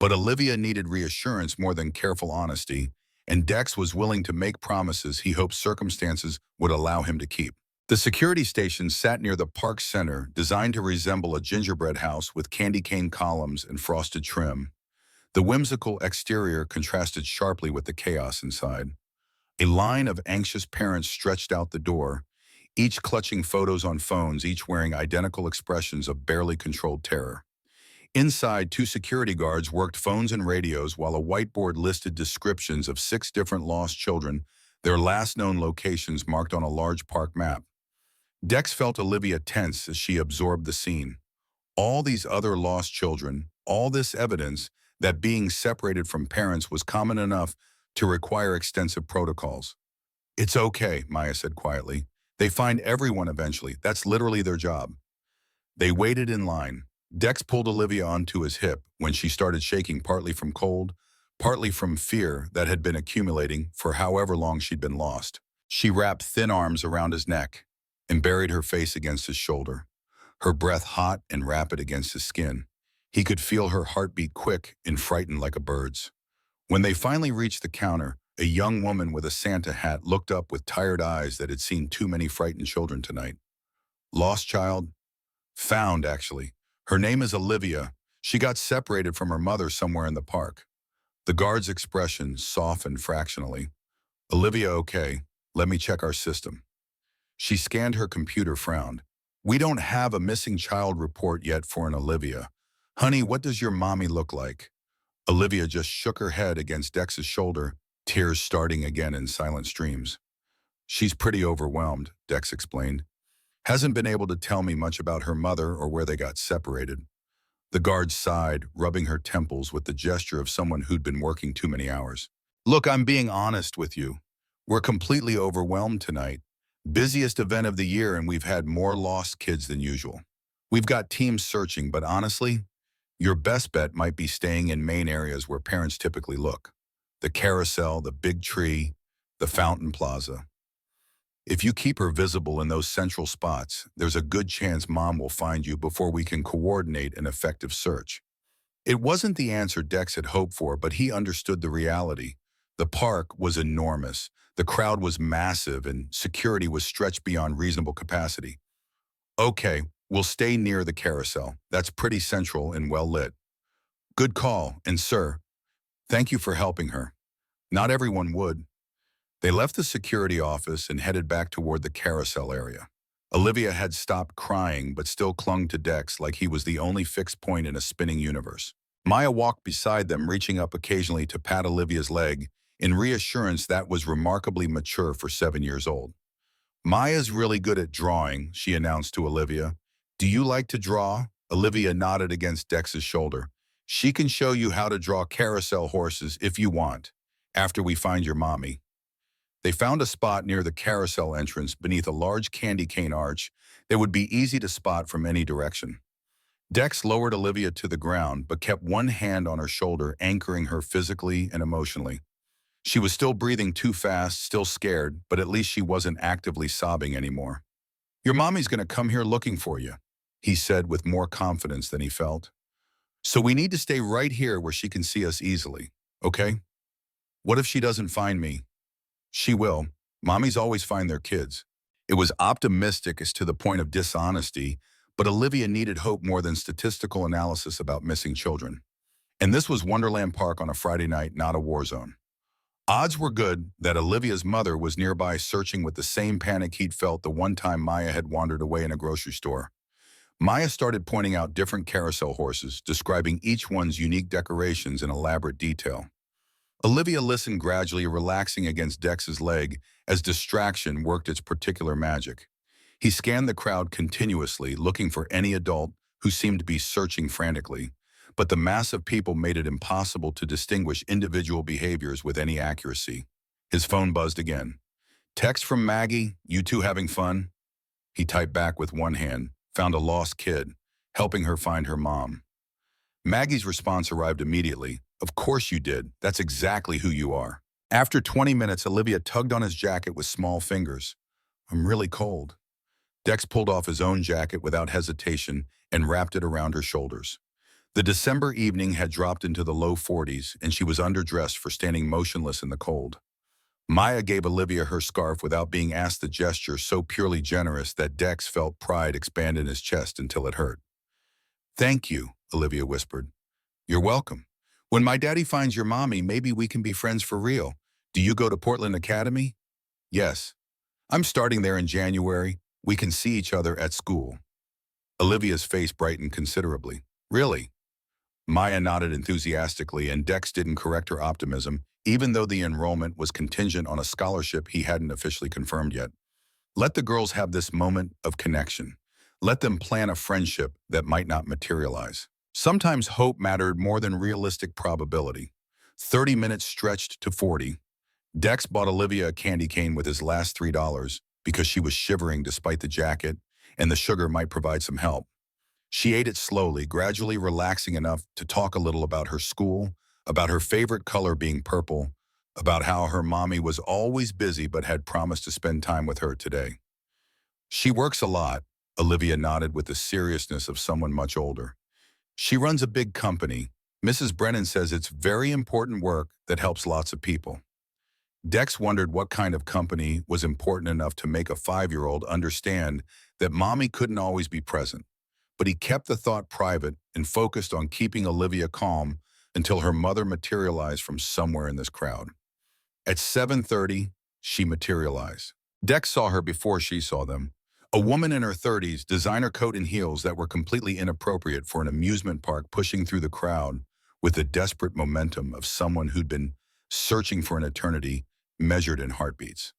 Speaker 1: But Olivia needed reassurance more than careful honesty, and Dex was willing to make promises he hoped circumstances would allow him to keep. The security station sat near the park center, designed to resemble a gingerbread house with candy cane columns and frosted trim. The whimsical exterior contrasted sharply with the chaos inside. A line of anxious parents stretched out the door, each clutching photos on phones, each wearing identical expressions of barely controlled terror. Inside, 2 security guards worked phones and radios while a whiteboard listed descriptions of 6 different lost children, their last known locations marked on a large park map. Dex felt Olivia tense as she absorbed the scene. All these other lost children, all this evidence that being separated from parents was common enough to require extensive protocols. It's okay, Maya said quietly. They find everyone eventually. That's literally their job. They waited in line. Dex pulled Olivia onto his hip when she started shaking, partly from cold, partly from fear that had been accumulating for however long she'd been lost. She wrapped thin arms around his neck and buried her face against his shoulder, her breath hot and rapid against his skin. He could feel her heartbeat quick and frightened like a bird's. When they finally reached the counter, a young woman with a Santa hat looked up with tired eyes that had seen too many frightened children tonight. Lost child? Found, actually. Her name is Olivia. She got separated from her mother somewhere in the park. The guard's expression softened fractionally. Olivia, okay. Let me check our system. She scanned her computer, frowned. We don't have a missing child report yet for an Olivia. Honey, what does your mommy look like? Olivia just shook her head against Dex's shoulder, tears starting again in silent streams. She's pretty overwhelmed, Dex explained. Hasn't been able to tell me much about her mother or where they got separated. The guard sighed, rubbing her temples with the gesture of someone who'd been working too many hours. Look, I'm being honest with you. We're completely overwhelmed tonight. Busiest event of the year, and we've had more lost kids than usual. We've got teams searching, but honestly, your best bet might be staying in main areas where parents typically look. The carousel, the big tree, the fountain plaza. If you keep her visible in those central spots, there's a good chance Mom will find you before we can coordinate an effective search. It wasn't the answer Dex had hoped for, but he understood the reality. The park was enormous, the crowd was massive, and security was stretched beyond reasonable capacity. Okay, we'll stay near the carousel. That's pretty central and well lit. Good call, and sir, thank you for helping her. Not everyone would. They left the security office and headed back toward the carousel area. Olivia had stopped crying but still clung to Dex like he was the only fixed point in a spinning universe. Maya walked beside them, reaching up occasionally to pat Olivia's leg, in reassurance that was remarkably mature for 7 years old. Maya's really good at drawing, she announced to Olivia. Do you like to draw? Olivia nodded against Dex's shoulder. She can show you how to draw carousel horses if you want, after we find your mommy. They found a spot near the carousel entrance beneath a large candy cane arch that would be easy to spot from any direction. Dex lowered Olivia to the ground but kept one hand on her shoulder, anchoring her physically and emotionally. She was still breathing too fast, still scared, but at least she wasn't actively sobbing anymore. Your mommy's going to come here looking for you, he said with more confidence than he felt. So we need to stay right here where she can see us easily, okay? What if she doesn't find me? She will. Mommies always find their kids. It was optimistic as to the point of dishonesty, but Olivia needed hope more than statistical analysis about missing children. And this was Wonderland Park on a Friday night, not a war zone. Odds were good that Olivia's mother was nearby searching with the same panic he'd felt the one time Maya had wandered away in a grocery store. Maya started pointing out different carousel horses, describing each one's unique decorations in elaborate detail. Olivia listened, gradually relaxing against Dex's leg as distraction worked its particular magic. He scanned the crowd continuously, looking for any adult who seemed to be searching frantically, but the mass of people made it impossible to distinguish individual behaviors with any accuracy. His phone buzzed again. Text from Maggie, you two having fun? He typed back with one hand, found a lost kid, helping her find her mom. Maggie's response arrived immediately. Of course you did. That's exactly who you are. After 20 minutes, Olivia tugged on his jacket with small fingers. I'm really cold. Dex pulled off his own jacket without hesitation and wrapped it around her shoulders. The December evening had dropped into the low 40s, and she was underdressed for standing motionless in the cold. Maya gave Olivia her scarf without being asked, the gesture so purely generous that Dex felt pride expand in his chest until it hurt. Thank you, Olivia whispered. You're welcome. When my daddy finds your mommy, maybe we can be friends for real. Do you go to Portland Academy? Yes. I'm starting there in January. We can see each other at school. Olivia's face brightened considerably. Really? Maya nodded enthusiastically, and Dex didn't correct her optimism, even though the enrollment was contingent on a scholarship he hadn't officially confirmed yet. Let the girls have this moment of connection. Let them plan a friendship that might not materialize. Sometimes hope mattered more than realistic probability. 30 minutes stretched to 40. Dex bought Olivia a candy cane with his last $3 because she was shivering despite the jacket, and the sugar might provide some help. She ate it slowly, gradually relaxing enough to talk a little about her school, about her favorite color being purple, about how her mommy was always busy but had promised to spend time with her today. She works a lot, Olivia nodded with the seriousness of someone much older. She runs a big company. Mrs. Brennan says it's very important work that helps lots of people. Dex wondered what kind of company was important enough to make a 5-year-old understand that mommy couldn't always be present. But he kept the thought private and focused on keeping Olivia calm until her mother materialized from somewhere in this crowd. At 7:30, she materialized. Dex saw her before she saw them. A woman in her 30s, designer coat and heels that were completely inappropriate for an amusement park, pushing through the crowd with the desperate momentum of someone who'd been searching for an eternity measured in heartbeats.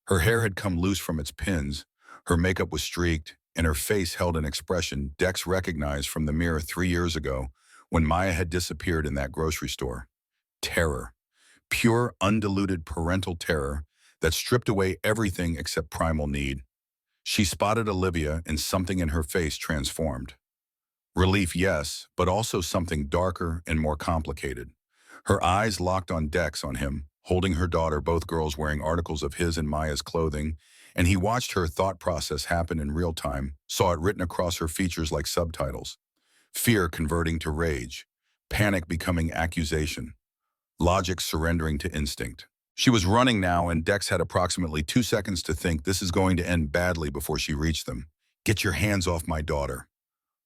Speaker 1: Her hair had come loose from its pins, her makeup was streaked, and her face held an expression Dex recognized from the mirror 3 years ago when Maya had disappeared in that grocery store. Terror. Pure, undiluted parental terror that stripped away everything except primal need. She spotted Olivia, and something in her face transformed. Relief, yes, but also something darker and more complicated. Her eyes locked on Dex on him, holding her daughter, both girls wearing articles of his and Maya's clothing, and he watched her thought process happen in real time, saw it written across her features like subtitles. Fear converting to rage, panic becoming accusation, logic surrendering to instinct. She was running now, and Dex had approximately 2 seconds to think this is going to end badly before she reached them. "Get your hands off my daughter."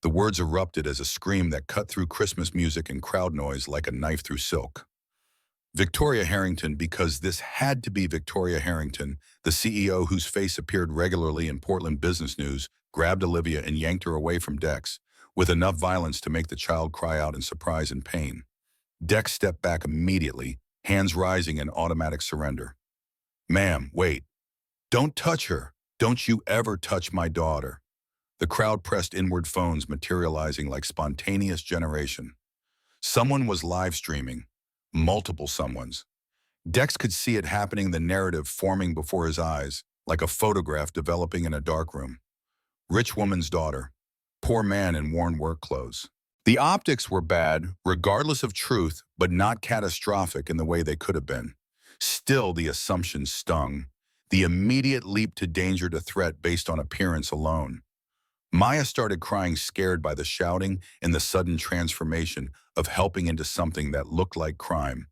Speaker 1: The words erupted as a scream that cut through Christmas music and crowd noise like a knife through silk. Victoria Harrington, because this had to be Victoria Harrington, the CEO whose face appeared regularly in Portland business news, grabbed Olivia and yanked her away from Dex, with enough violence to make the child cry out in surprise and pain. Dex stepped back immediately, hands rising in automatic surrender. "Ma'am, wait. Don't touch her. Don't you ever touch my daughter." The crowd pressed inward, phones materializing like spontaneous generation. Someone was live streaming. Multiple someones. Dex could see it happening, the narrative forming before his eyes, like a photograph developing in a darkroom. Rich woman's daughter. Poor man in worn work clothes. The optics were bad, regardless of truth, but not catastrophic in the way they could have been. Still, the assumption stung. The immediate leap to danger to threat based on appearance alone. Maya started crying, scared by the shouting and the sudden transformation of helping into something that looked like crime.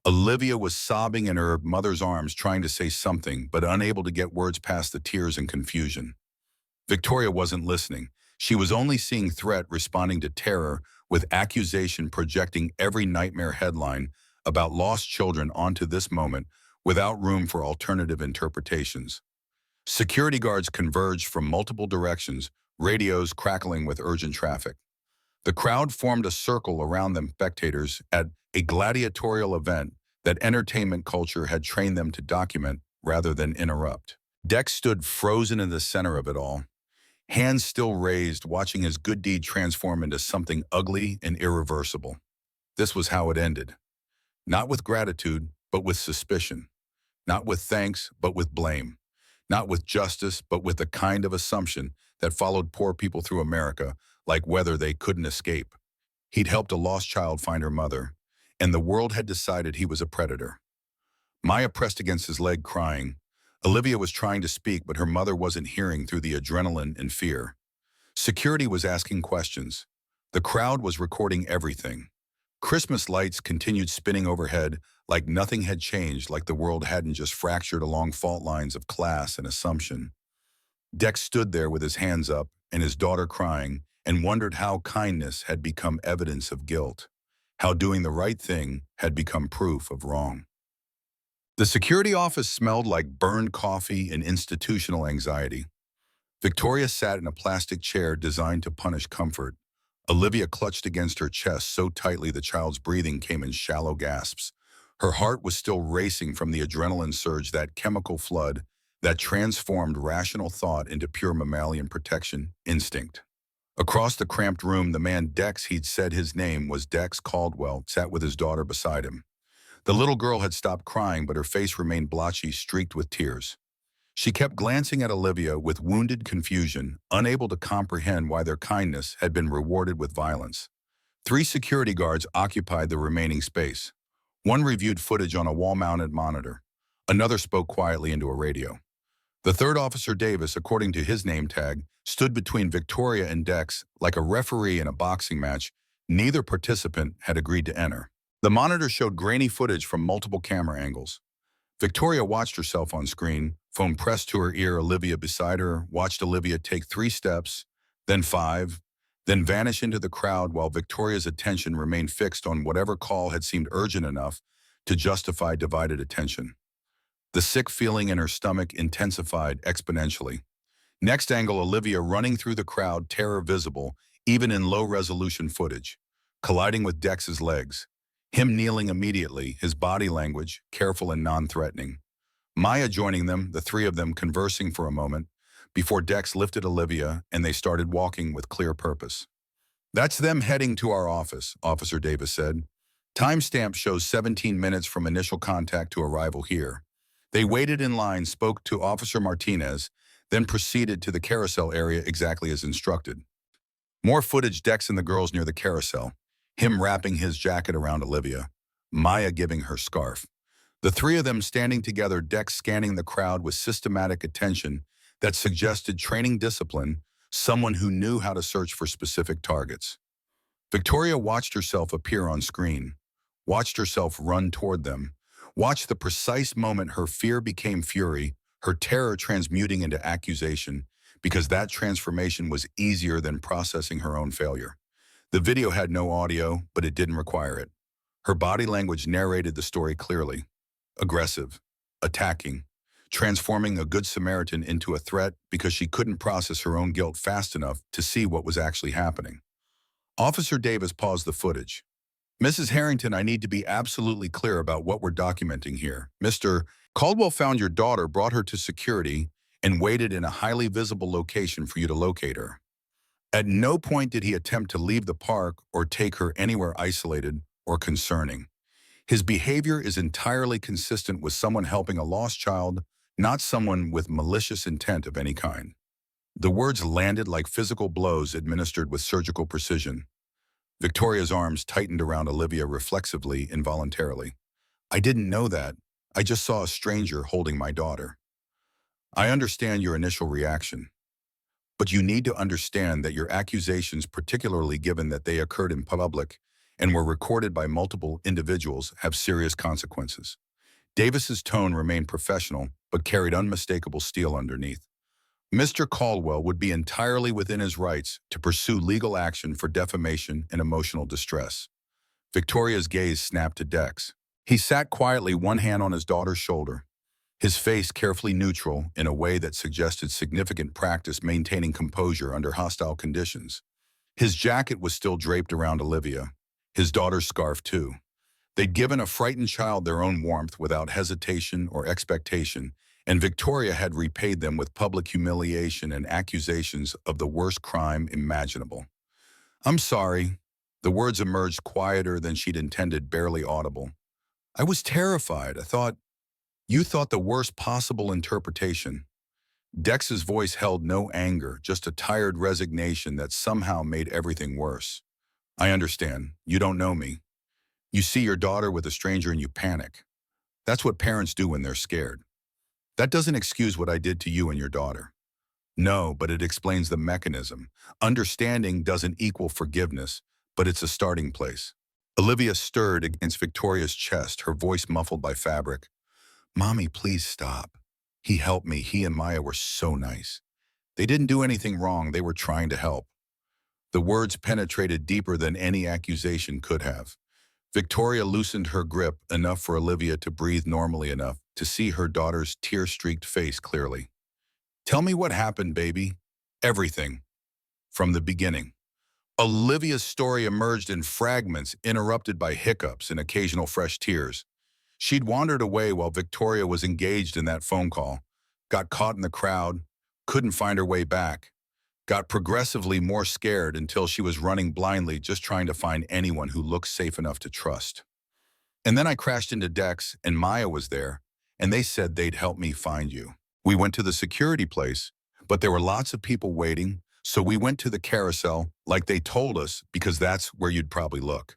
Speaker 1: Olivia was sobbing in her mother's arms, trying to say something, but unable to get words past the tears and confusion. Victoria wasn't listening. She was only seeing threat responding to terror, with accusation projecting every nightmare headline about lost children onto this moment without room for alternative interpretations. Security guards converged from multiple directions, radios crackling with urgent traffic. The crowd formed a circle around them, spectators at a gladiatorial event that entertainment culture had trained them to document rather than interrupt. Dex stood frozen in the center of it all, hands still raised, watching his good deed transform into something ugly and irreversible. This was how it ended. Not with gratitude, but with suspicion. Not with thanks, but with blame. Not with justice, but with the kind of assumption that followed poor people through America like weather they couldn't escape. He'd helped a lost child find her mother, and the world had decided he was a predator. Maya pressed against his leg, crying. Olivia was trying to speak, but her mother wasn't hearing through the adrenaline and fear. Security was asking questions. The crowd was recording everything. Christmas lights continued spinning overhead like nothing had changed, like the world hadn't just fractured along fault lines of class and assumption. Dex stood there with his hands up and his daughter crying, and wondered how kindness had become evidence of guilt, how doing the right thing had become proof of wrong. The security office smelled like burned coffee and institutional anxiety. Victoria sat in a plastic chair designed to punish comfort. Olivia clutched against her chest so tightly the child's breathing came in shallow gasps. Her heart was still racing from the adrenaline surge, that chemical flood that transformed rational thought into pure mammalian protection instinct. Across the cramped room, the man Dex, he'd said his name was Dex Caldwell, sat with his daughter beside him. The little girl had stopped crying, but her face remained blotchy, streaked with tears. She kept glancing at Olivia with wounded confusion, unable to comprehend why their kindness had been rewarded with violence. 3 security guards occupied the remaining space. One reviewed footage on a wall-mounted monitor. Another spoke quietly into a radio. The third officer, Davis, according to his name tag, stood between Victoria and Dex like a referee in a boxing match. Neither participant had agreed to enter. The monitor showed grainy footage from multiple camera angles. Victoria watched herself on screen, phone pressed to her ear. Olivia beside her watched Olivia take 3 steps, then 5, then vanish into the crowd, while Victoria's attention remained fixed on whatever call had seemed urgent enough to justify divided attention. The sick feeling in her stomach intensified exponentially. Next angle, Olivia running through the crowd, terror visible, even in low-resolution footage, colliding with Dex's legs. Him kneeling immediately, his body language careful and non-threatening. Maya joining them, the 3 of them conversing for a moment, before Dex lifted Olivia and they started walking with clear purpose. "That's them heading to our office," Officer Davis said. "Timestamp shows 17 minutes from initial contact to arrival here." They waited in line, spoke to Officer Martinez, then proceeded to the carousel area exactly as instructed. More footage, Dex and the girls near the carousel, him wrapping his jacket around Olivia. Maya giving her scarf. The three of them standing together, Dex scanning the crowd with systematic attention that suggested training discipline, someone who knew how to search for specific targets. Victoria watched herself appear on screen, watched herself run toward them, watched the precise moment her fear became fury, her terror transmuting into accusation, because that transformation was easier than processing her own failure. The video had no audio, but it didn't require it. Her body language narrated the story clearly. Aggressive, attacking, transforming a good Samaritan into a threat because she couldn't process her own guilt fast enough to see what was actually happening. Officer Davis paused the footage. Mrs. Harrington, I need to be absolutely clear about what we're documenting here. Mr. Caldwell found your daughter, brought her to security, and waited in a highly visible location for you to locate her. At no point did he attempt to leave the park or take her anywhere isolated or concerning. His behavior is entirely consistent with someone helping a lost child, not someone with malicious intent of any kind. The words landed like physical blows administered with surgical precision. Victoria's arms tightened around Olivia reflexively, involuntarily. I didn't know that. I just saw a stranger holding my daughter. I understand your initial reaction, but you need to understand that your accusations, particularly given that they occurred in public and were recorded by multiple individuals, have serious consequences. Davis's tone remained professional, but carried unmistakable steel underneath. Mr. Caldwell would be entirely within his rights to pursue legal action for defamation and emotional distress. Victoria's gaze snapped to Dex. He sat quietly, one hand on his daughter's shoulder, his face carefully neutral in a way that suggested significant practice maintaining composure under hostile conditions. His jacket was still draped around Olivia, his daughter's scarf too. They'd given a frightened child their own warmth without hesitation or expectation, and Victoria had repaid them with public humiliation and accusations of the worst crime imaginable. I'm sorry. The words emerged quieter than she'd intended, barely audible. I was terrified. You thought the worst possible interpretation. Dex's voice held no anger, just a tired resignation that somehow made everything worse. I understand. You don't know me. You see your daughter with a stranger and you panic. That's what parents do when they're scared. That doesn't excuse what I did to you and your daughter. No, but it explains the mechanism. Understanding doesn't equal forgiveness, but it's a starting place. Olivia stirred against Victoria's chest, her voice muffled by fabric. Mommy, please stop. He helped me. He and Maya were so nice. They didn't do anything wrong. They were trying to help. The words penetrated deeper than any accusation could have. Victoria loosened her grip enough for Olivia to breathe normally enough to see her daughter's tear-streaked face clearly. Tell me what happened, baby. Everything. From the beginning. Olivia's story emerged in fragments, interrupted by hiccups and occasional fresh tears. She'd wandered away while Victoria was engaged in that phone call, got caught in the crowd, couldn't find her way back, got progressively more scared until she was running blindly, just trying to find anyone who looked safe enough to trust. And then I crashed into Dex, and Maya was there, and they said they'd help me find you. We went to the security place, but there were lots of people waiting, so we went to the carousel like they told us because that's where you'd probably look.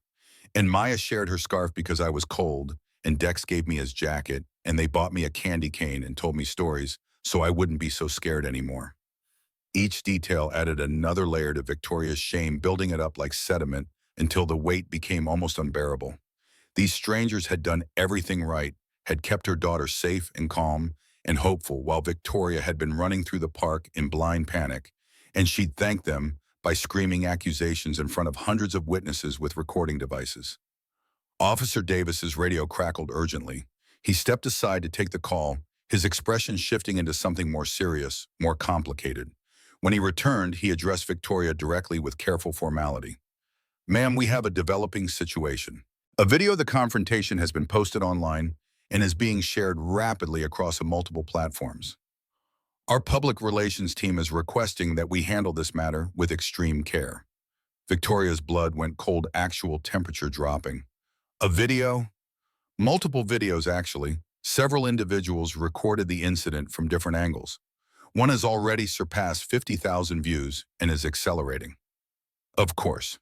Speaker 1: And Maya shared her scarf because I was cold, and Dex gave me his jacket, and they bought me a candy cane and told me stories so I wouldn't be so scared anymore. Each detail added another layer to Victoria's shame, building it up like sediment until the weight became almost unbearable. These strangers had done everything right, had kept her daughter safe and calm and hopeful while Victoria had been running through the park in blind panic, and she'd thanked them by screaming accusations in front of hundreds of witnesses with recording devices. Officer Davis's radio crackled urgently. He stepped aside to take the call, his expression shifting into something more serious, more complicated. When he returned, he addressed Victoria directly with careful formality. Ma'am, we have a developing situation. A video of the confrontation has been posted online and is being shared rapidly across multiple platforms. Our public relations team is requesting that we handle this matter with extreme care. Victoria's blood went cold, actual temperature dropping. A video? Multiple videos, actually. Several individuals recorded the incident from different angles. One has already surpassed 50,000 views and is accelerating. Of course,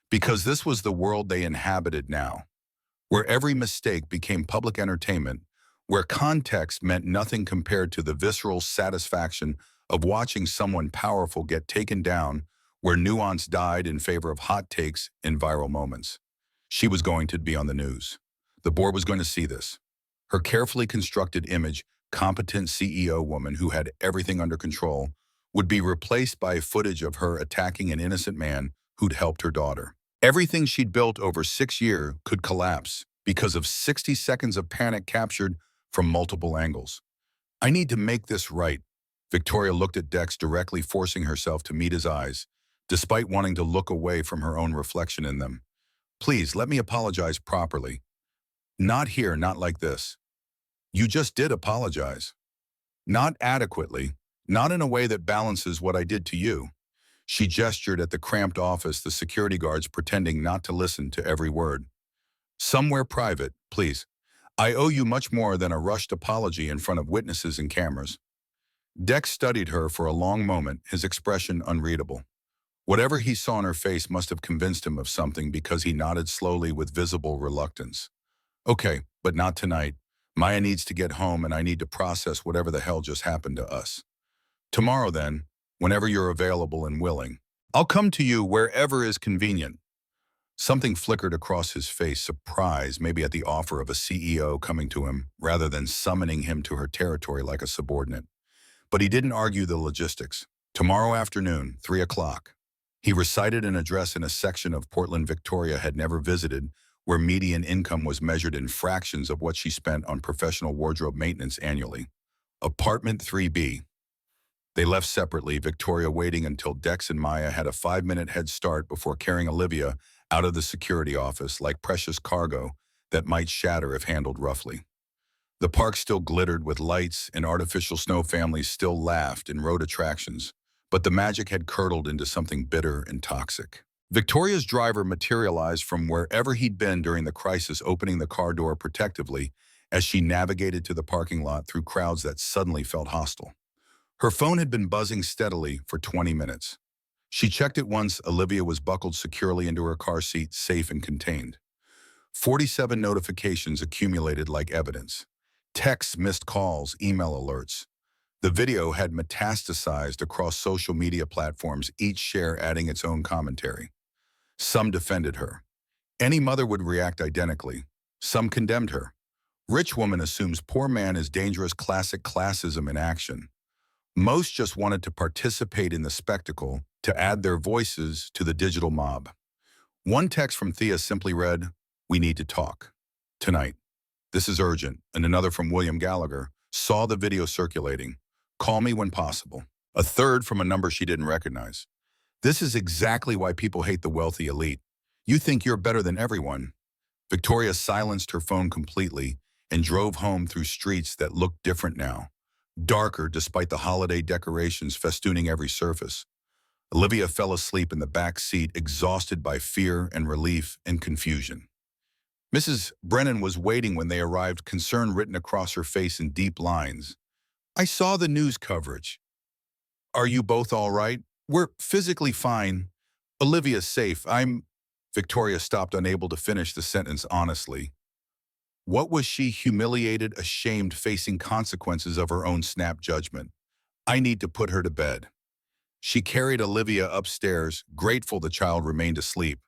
Speaker 1: because this was the world they inhabited now. where every mistake became public entertainment, where context meant nothing compared to the visceral satisfaction of watching someone powerful get taken down, where nuance died in favor of hot takes in viral moments. She was going to be on the news. The board was going to see this. Her carefully constructed image, competent CEO woman who had everything under control, would be replaced by footage of her attacking an innocent man who'd helped her daughter. Everything she'd built over 6 years could collapse because of 60 seconds of panic captured from multiple angles. I need to make this right. Victoria looked at Dex directly, forcing herself to meet his eyes, despite wanting to look away from her own reflection in them. Please, let me apologize properly. Not here, not like this. You just did apologize. Not adequately, not in a way that balances what I did to you. She gestured at the cramped office, the security guards pretending not to listen to every word. Somewhere private, please. I owe you much more than a rushed apology in front of witnesses and cameras. Dex studied her for a long moment, his expression unreadable. Whatever he saw on her face must have convinced him of something because he nodded slowly with visible reluctance. Okay, but not tonight. Maya needs to get home and I need to process whatever the hell just happened to us. Tomorrow then, whenever you're available and willing, I'll come to you wherever is convenient. Something flickered across his face, surprise, maybe at the offer of a CEO coming to him rather than summoning him to her territory like a subordinate. But he didn't argue the logistics. Tomorrow afternoon, 3 o'clock. He recited an address in a section of Portland Victoria had never visited, where median income was measured in fractions of what she spent on professional wardrobe maintenance annually. Apartment 3B. They left separately, Victoria waiting until Dex and Maya had a 5-minute head start before carrying Olivia out of the security office like precious cargo that might shatter if handled roughly. The park still glittered with lights and artificial snow, families still laughed and rode attractions, but the magic had curdled into something bitter and toxic. Victoria's driver materialized from wherever he'd been during the crisis, opening the car door protectively as she navigated to the parking lot through crowds that suddenly felt hostile. Her phone had been buzzing steadily for 20 minutes. She checked it once. Olivia was buckled securely into her car seat, safe and contained. 47 notifications accumulated like evidence. Texts, missed calls, email alerts. The video had metastasized across social media platforms, each share adding its own commentary. Some defended her. Any mother would react identically. Some condemned her. Rich woman assumes poor man is dangerous, classic classism in action. Most just wanted to participate in the spectacle, to add their voices to the digital mob. One text from Thea simply read, "We need to talk. Tonight. This is urgent." And another from William Gallagher, "Saw the video circulating. Call me when possible." A third from a number she didn't recognize. "This is exactly why people hate the wealthy elite. You think you're better than everyone." Victoria silenced her phone completely and drove home through streets that looked different now. Darker despite the holiday decorations festooning every surface. Olivia fell asleep in the back seat, exhausted by fear and relief and confusion. Mrs. Brennan was waiting when they arrived, concern written across her face in deep lines. "I saw the news coverage. Are you both all right?" "We're physically fine. Olivia's safe. I'm—" Victoria stopped, unable to finish the sentence honestly. What was she? Humiliated, ashamed, facing consequences of her own snap judgment. "I need to put her to bed." She carried Olivia upstairs, grateful the child remained asleep,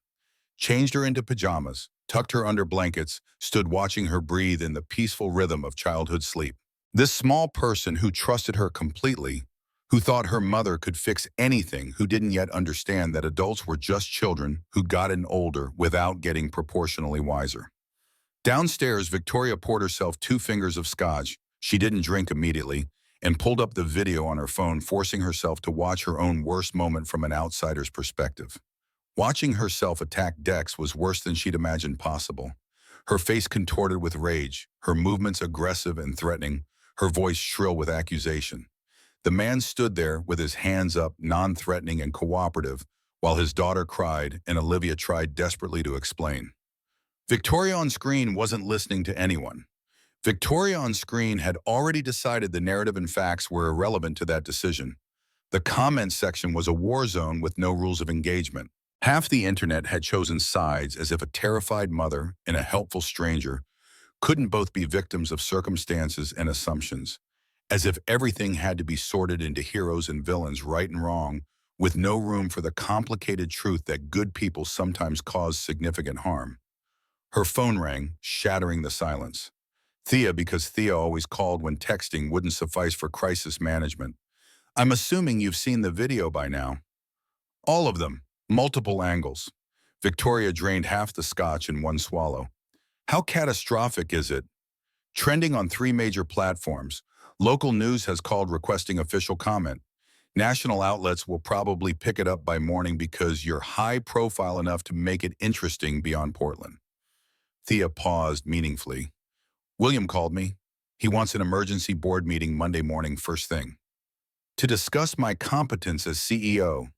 Speaker 1: changed her into pajamas, tucked her under blankets, stood watching her breathe in the peaceful rhythm of childhood sleep. This small person who trusted her completely, who thought her mother could fix anything, who didn't yet understand that adults were just children who'd gotten older without getting proportionally wiser. Downstairs, Victoria poured herself 2 fingers of scotch. She didn't drink immediately, and pulled up the video on her phone, forcing herself to watch her own worst moment from an outsider's perspective. Watching herself attack Dex was worse than she'd imagined possible. Her face contorted with rage, her movements aggressive and threatening, her voice shrill with accusation. The man stood there with his hands up, non-threatening and cooperative, while his daughter cried and Olivia tried desperately to explain. Victoria on screen wasn't listening to anyone. Victoria on screen had already decided the narrative and facts were irrelevant to that decision. The comments section was a war zone with no rules of engagement. Half the internet had chosen sides as if a terrified mother and a helpful stranger couldn't both be victims of circumstances and assumptions, as if everything had to be sorted into heroes and villains, right and wrong, with no room for the complicated truth that good people sometimes cause significant harm. Her phone rang, shattering the silence. Thea, because Thea always called when texting wouldn't suffice for crisis management. I'm assuming you've seen the video by now. All of them, multiple angles. Victoria drained half the scotch in one swallow. How catastrophic is it? Trending on 3 major platforms. Local news has called requesting official comment. National outlets will probably pick it up by morning because you're high profile enough to make it interesting beyond Portland. Thea paused meaningfully. William called me. He wants an emergency board meeting Monday morning first thing. To discuss my competence as CEO.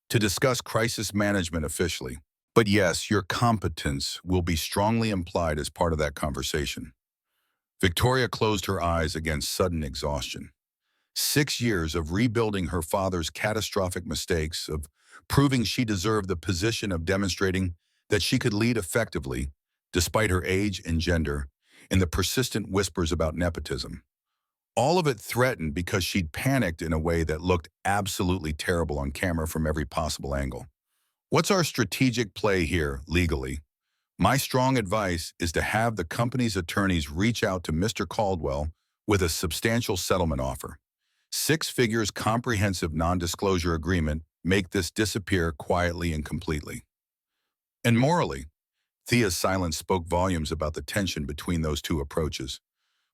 Speaker 1: To discuss crisis management officially. But yes, your competence will be strongly implied as part of that conversation. Victoria closed her eyes against sudden exhaustion. 6 years of rebuilding her father's catastrophic mistakes, of proving she deserved the position, of demonstrating that she could lead effectively, despite her age and gender, and the persistent whispers about nepotism. All of it threatened because she'd panicked in a way that looked absolutely terrible on camera from every possible angle. What's our strategic play here, legally? My strong advice is to have the company's attorneys reach out to Mr. Caldwell with a substantial settlement offer. 6 figures comprehensive non-disclosure agreement, make this disappear quietly and completely. And morally, Thea's silence spoke volumes about the tension between those two approaches.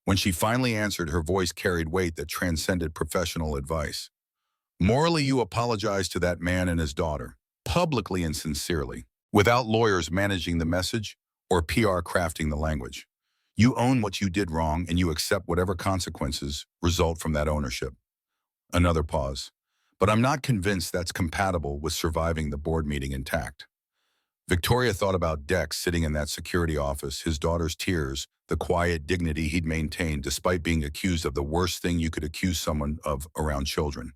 Speaker 1: When she finally answered, her voice carried weight that transcended professional advice. Morally, you apologize to that man and his daughter, publicly and sincerely, without lawyers managing the message or PR crafting the language. You own what you did wrong and you accept whatever consequences result from that ownership. Another pause. But I'm not convinced that's compatible with surviving the board meeting intact. Victoria thought about Dex sitting in that security office, his daughter's tears, the quiet dignity he'd maintained despite being accused of the worst thing you could accuse someone of around children.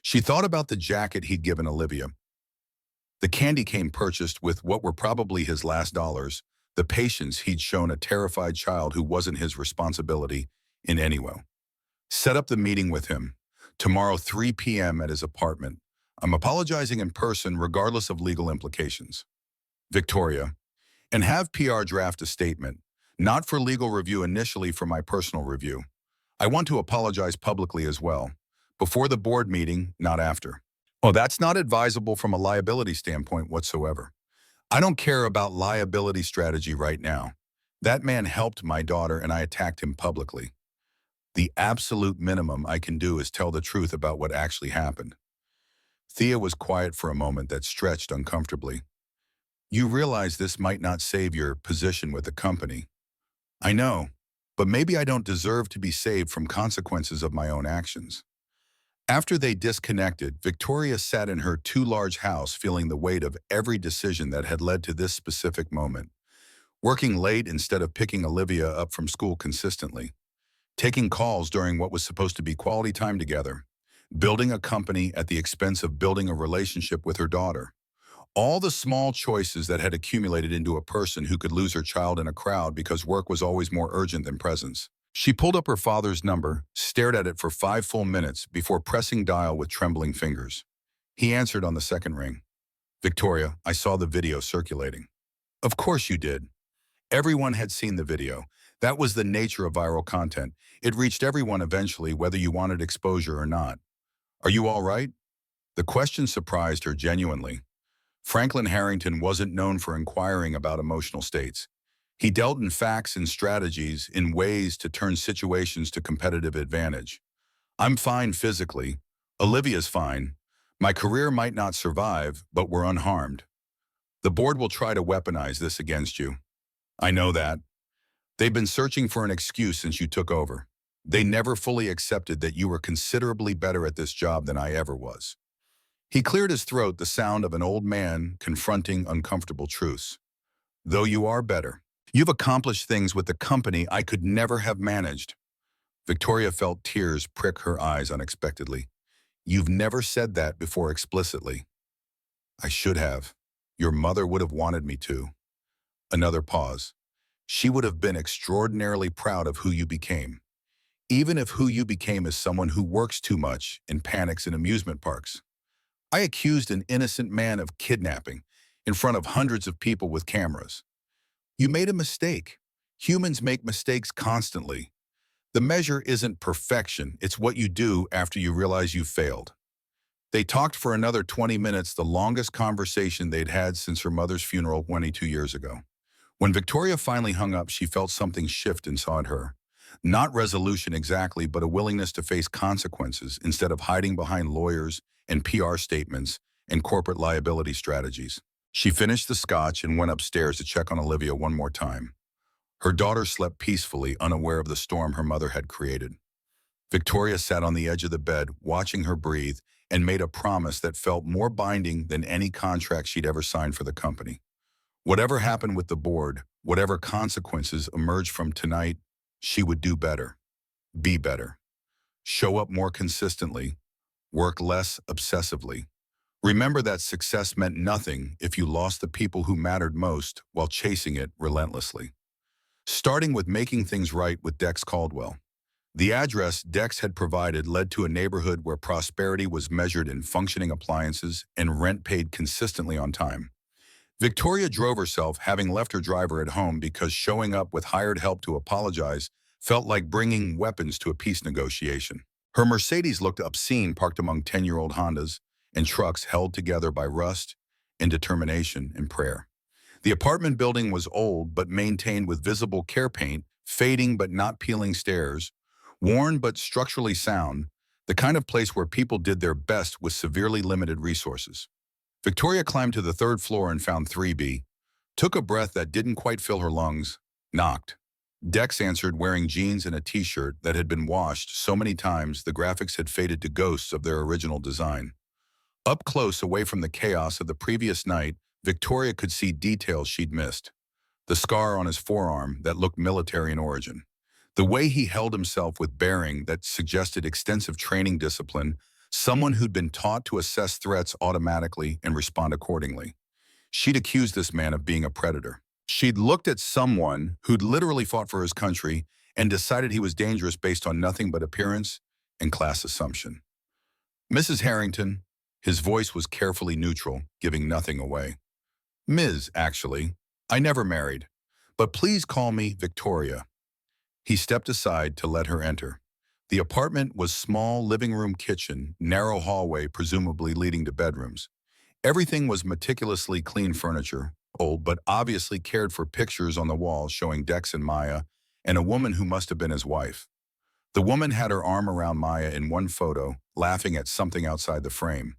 Speaker 1: She thought about the jacket he'd given Olivia, the candy cane purchased with what were probably his last dollars, the patience he'd shown a terrified child who wasn't his responsibility in any way. Set up the meeting with him. Tomorrow, 3 p.m. at his apartment. I'm apologizing in person regardless of legal implications. Victoria. And have PR draft a statement, not for legal review initially, for my personal review. I want to apologize publicly as well. Before the board meeting, not after. Oh, that's not advisable from a liability standpoint whatsoever. I don't care about liability strategy right now. That man helped my daughter and I attacked him publicly. The absolute minimum I can do is tell the truth about what actually happened. Thea was quiet for a moment that stretched uncomfortably. You realize this might not save your position with the company. I know, but maybe I don't deserve to be saved from consequences of my own actions. After they disconnected, Victoria sat in her too large house feeling the weight of every decision that had led to this specific moment. Working late instead of picking Olivia up from school consistently. Taking calls during what was supposed to be quality time together. Building a company at the expense of building a relationship with her daughter. All the small choices that had accumulated into a person who could lose her child in a crowd because work was always more urgent than presence. She pulled up her father's number, stared at it for 5 full minutes before pressing dial with trembling fingers. He answered on the second ring. Victoria, I saw the video circulating. Of course you did. Everyone had seen the video. That was the nature of viral content. It reached everyone eventually, whether you wanted exposure or not. Are you all right? The question surprised her genuinely. Franklin Harrington wasn't known for inquiring about emotional states. He dealt in facts and strategies, in ways to turn situations to competitive advantage. I'm fine physically. Olivia's fine. My career might not survive, but we're unharmed. The board will try to weaponize this against you. I know that. They've been searching for an excuse since you took over. They never fully accepted that you were considerably better at this job than I ever was. He cleared his throat, the sound of an old man confronting uncomfortable truths. Though you are better. You've accomplished things with the company I could never have managed. Victoria felt tears prick her eyes unexpectedly. You've never said that before explicitly. I should have. Your mother would have wanted me to. Another pause. She would have been extraordinarily proud of who you became, even if who you became is someone who works too much and panics in amusement parks. I accused an innocent man of kidnapping in front of hundreds of people with cameras. You made a mistake. Humans make mistakes constantly. The measure isn't perfection, it's what you do after you realize you failed. They talked for another 20 minutes, the longest conversation they'd had since her mother's funeral 22 years ago. When Victoria finally hung up, she felt something shift inside her. Not resolution exactly, but a willingness to face consequences instead of hiding behind lawyers and PR statements and corporate liability strategies. She finished the scotch and went upstairs to check on Olivia one more time. Her daughter slept peacefully, unaware of the storm her mother had created. Victoria sat on the edge of the bed, watching her breathe, and made a promise that felt more binding than any contract she'd ever signed for the company. Whatever happened with the board, whatever consequences emerged from tonight, she would do better, be better, show up more consistently, work less obsessively. Remember that success meant nothing if you lost the people who mattered most while chasing it relentlessly. Starting with making things right with Dex Caldwell. The address Dex had provided led to a neighborhood where prosperity was measured in functioning appliances and rent paid consistently on time. Victoria drove herself, having left her driver at home because showing up with hired help to apologize felt like bringing weapons to a peace negotiation. Her Mercedes looked obscene, parked among 10-year-old Hondas and trucks held together by rust and determination and prayer. The apartment building was old but maintained with visible care paint, fading but not peeling stairs, worn but structurally sound, the kind of place where people did their best with severely limited resources. Victoria climbed to the third floor and found 3B, took a breath that didn't quite fill her lungs, knocked. Dex answered, wearing jeans and a t-shirt that had been washed so many times the graphics had faded to ghosts of their original design. Up close, away from the chaos of the previous night, Victoria could see details she'd missed. The scar on his forearm that looked military in origin. The way he held himself with bearing that suggested extensive training discipline, someone who'd been taught to assess threats automatically and respond accordingly. She'd accused this man of being a predator. She'd looked at someone who'd literally fought for his country and decided he was dangerous based on nothing but appearance and class assumption. Mrs. Harrington, his voice was carefully neutral, giving nothing away. Ms., actually. I never married. But please call me Victoria. He stepped aside to let her enter. The apartment was small, living room, kitchen, narrow hallway, presumably leading to bedrooms. Everything was meticulously clean furniture, old but obviously cared for, pictures on the walls showing Dex and Maya, and a woman who must have been his wife. The woman had her arm around Maya in one photo, laughing at something outside the frame.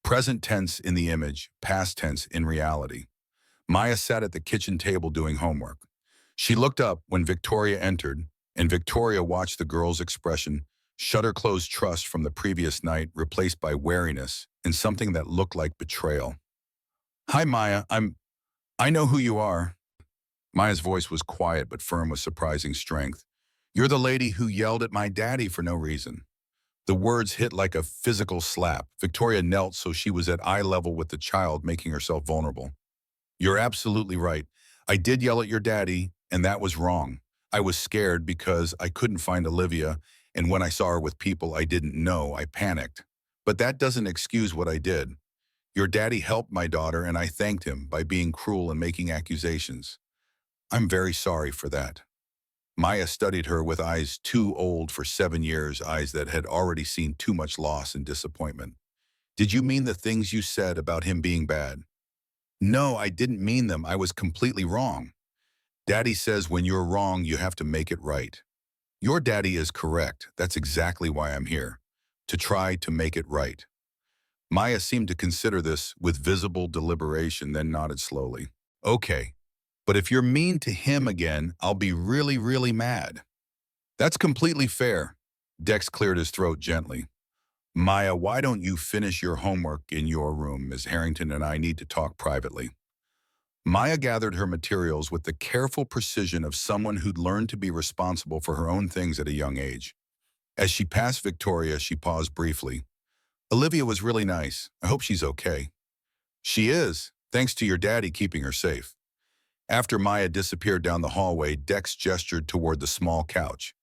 Speaker 1: Present tense in the image, past tense in reality. Maya sat at the kitchen table doing homework. She looked up when Victoria entered, and Victoria watched the girl's expression, shutter-closed trust from the previous night replaced by wariness and something that looked like betrayal. Hi, Maya. I know who you are. Maya's voice was quiet but firm with surprising strength. You're the lady who yelled at my daddy for no reason. The words hit like a physical slap. Victoria knelt so she was at eye level with the child, making herself vulnerable. You're absolutely right. I did yell at your daddy, and that was wrong. I was scared because I couldn't find Olivia, and when I saw her with people I didn't know, I panicked. But that doesn't excuse what I did. Your daddy helped my daughter, and I thanked him by being cruel and making accusations. I'm very sorry for that. Maya studied her with eyes too old for 7 years, eyes that had already seen too much loss and disappointment. Did you mean the things you said about him being bad? No, I didn't mean them. I was completely wrong. Daddy says when you're wrong, you have to make it right. Your daddy is correct. That's exactly why I'm here. To try to make it right. Maya seemed to consider this with visible deliberation, then nodded slowly. Okay, but if you're mean to him again, I'll be really, really mad. That's completely fair. Dex cleared his throat gently. Maya, why don't you finish your homework in your room? Ms. Harrington and I need to talk privately. Maya gathered her materials with the careful precision of someone who'd learned to be responsible for her own things at a young age. As she passed Victoria, she paused briefly. Olivia was really nice. I hope she's okay. She is. Thanks to your daddy keeping her safe. After Maya disappeared down the hallway, Dex gestured toward the small couch.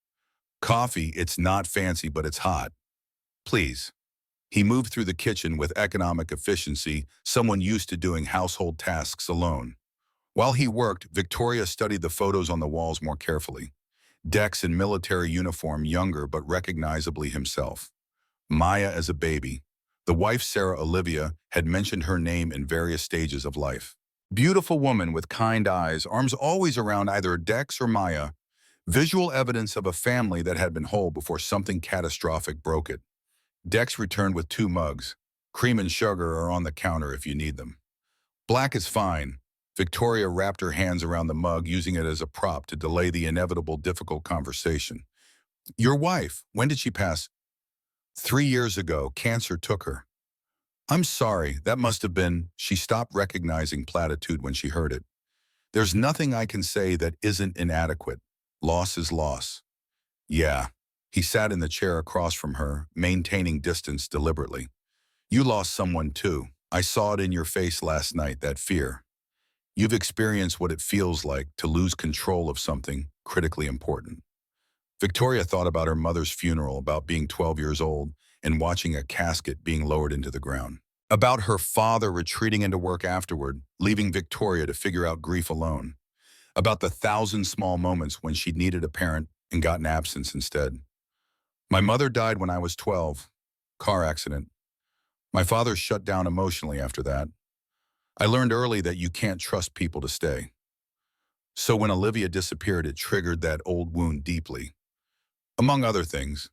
Speaker 1: Coffee, it's not fancy, but it's hot. Please. He moved through the kitchen with economic efficiency, someone used to doing household tasks alone. While he worked, Victoria studied the photos on the walls more carefully. Dex in military uniform, younger but recognizably himself. Maya as a baby. The wife, Sarah Olivia, had mentioned her name in various stages of life. Beautiful woman with kind eyes, arms always around either Dex or Maya. Visual evidence of a family that had been whole before something catastrophic broke it. Dex returned with 2 mugs. Cream and sugar are on the counter if you need them. Black is fine. Victoria wrapped her hands around the mug, using it as a prop to delay the inevitable difficult conversation. Your wife, when did she pass? 3 years ago, cancer took her. I'm sorry, that must have been. She stopped recognizing platitude when she heard it. There's nothing I can say that isn't inadequate. Loss is loss. Yeah. He sat in the chair across from her, maintaining distance deliberately. You lost someone too. I saw it in your face last night, that fear. You've experienced what it feels like to lose control of something critically important. Victoria thought about her mother's funeral, about being 12 years old and watching a casket being lowered into the ground. About her father retreating into work afterward, leaving Victoria to figure out grief alone. About the 1,000 small moments when she'd needed a parent and gotten absence instead. My mother died when I was 12. Car accident. My father shut down emotionally after that. I learned early that you can't trust people to stay. So when Olivia disappeared, it triggered that old wound deeply. Among other things,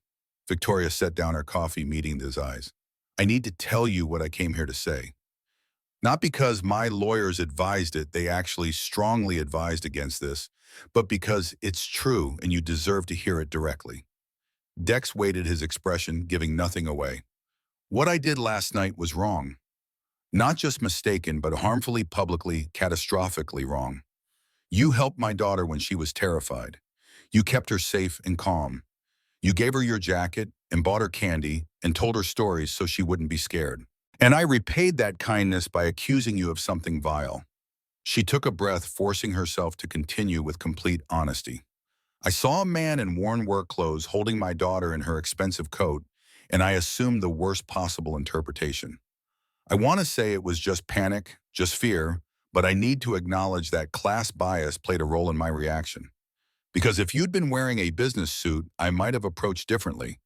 Speaker 1: Victoria set down her coffee, meeting his eyes. I need to tell you what I came here to say. Not because my lawyers advised it, they actually strongly advised against this, but because it's true and you deserve to hear it directly. Dex weighted his expression, giving nothing away. What I did last night was wrong. Not just mistaken, but harmfully, publicly, catastrophically wrong. You helped my daughter when she was terrified. You kept her safe and calm. You gave her your jacket and bought her candy and told her stories so she wouldn't be scared. And I repaid that kindness by accusing you of something vile. She took a breath, forcing herself to continue with complete honesty. I saw a man in worn work clothes holding my daughter in her expensive coat, and I assumed the worst possible interpretation. I want to say it was just panic, just fear, but I need to acknowledge that class bias played a role in my reaction. Because if you'd been wearing a business suit, I might have approached differently.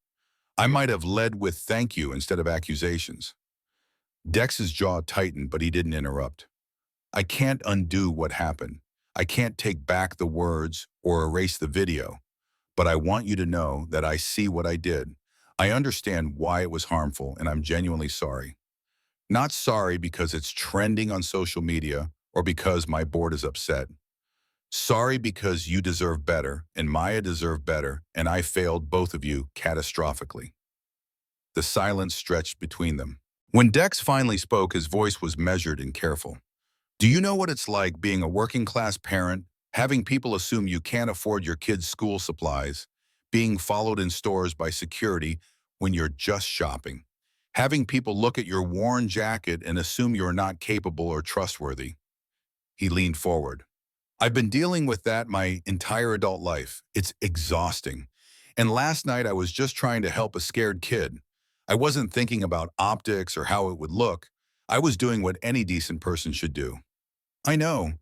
Speaker 1: I might have led with thank you instead of accusations. Dex's jaw tightened, but he didn't interrupt. I can't undo what happened. I can't take back the words or erase the video, but I want you to know that I see what I did. I understand why it was harmful, and I'm genuinely sorry. Not sorry because it's trending on social media or because my board is upset. Sorry because you deserve better, and Maya deserved better, and I failed both of you catastrophically. The silence stretched between them. When Dex finally spoke, his voice was measured and careful. Do you know what it's like being a working-class parent, having people assume you can't afford your kids' school supplies, being followed in stores by security when you're just shopping, having people look at your worn jacket and assume you're not capable or trustworthy? He leaned forward. I've been dealing with that my entire adult life. It's exhausting. And last night I was just trying to help a scared kid. I wasn't thinking about optics or how it would look. I was doing what any decent person should do. I know,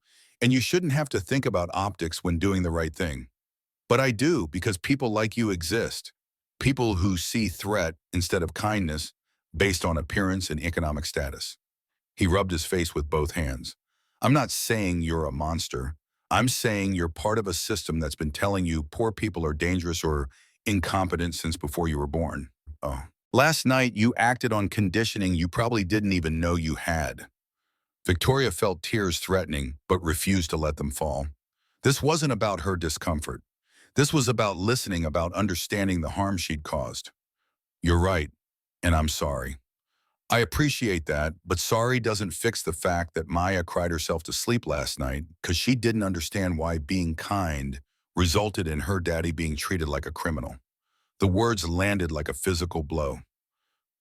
Speaker 1: and you shouldn't have to think about optics when doing the right thing. But I do, because people like you exist. People who see threat instead of kindness based on appearance and economic status. He rubbed his face with both hands. I'm not saying you're a monster. I'm saying you're part of a system that's been telling you poor people are dangerous or incompetent since before you were born. Oh. Last night, you acted on conditioning you probably didn't even know you had. Victoria felt tears threatening, but refused to let them fall. This wasn't about her discomfort. This was about listening, about understanding the harm she'd caused. You're right, and I'm sorry. I appreciate that, but sorry doesn't fix the fact that Maya cried herself to sleep last night because she didn't understand why being kind resulted in her daddy being treated like a criminal. The words landed like a physical blow.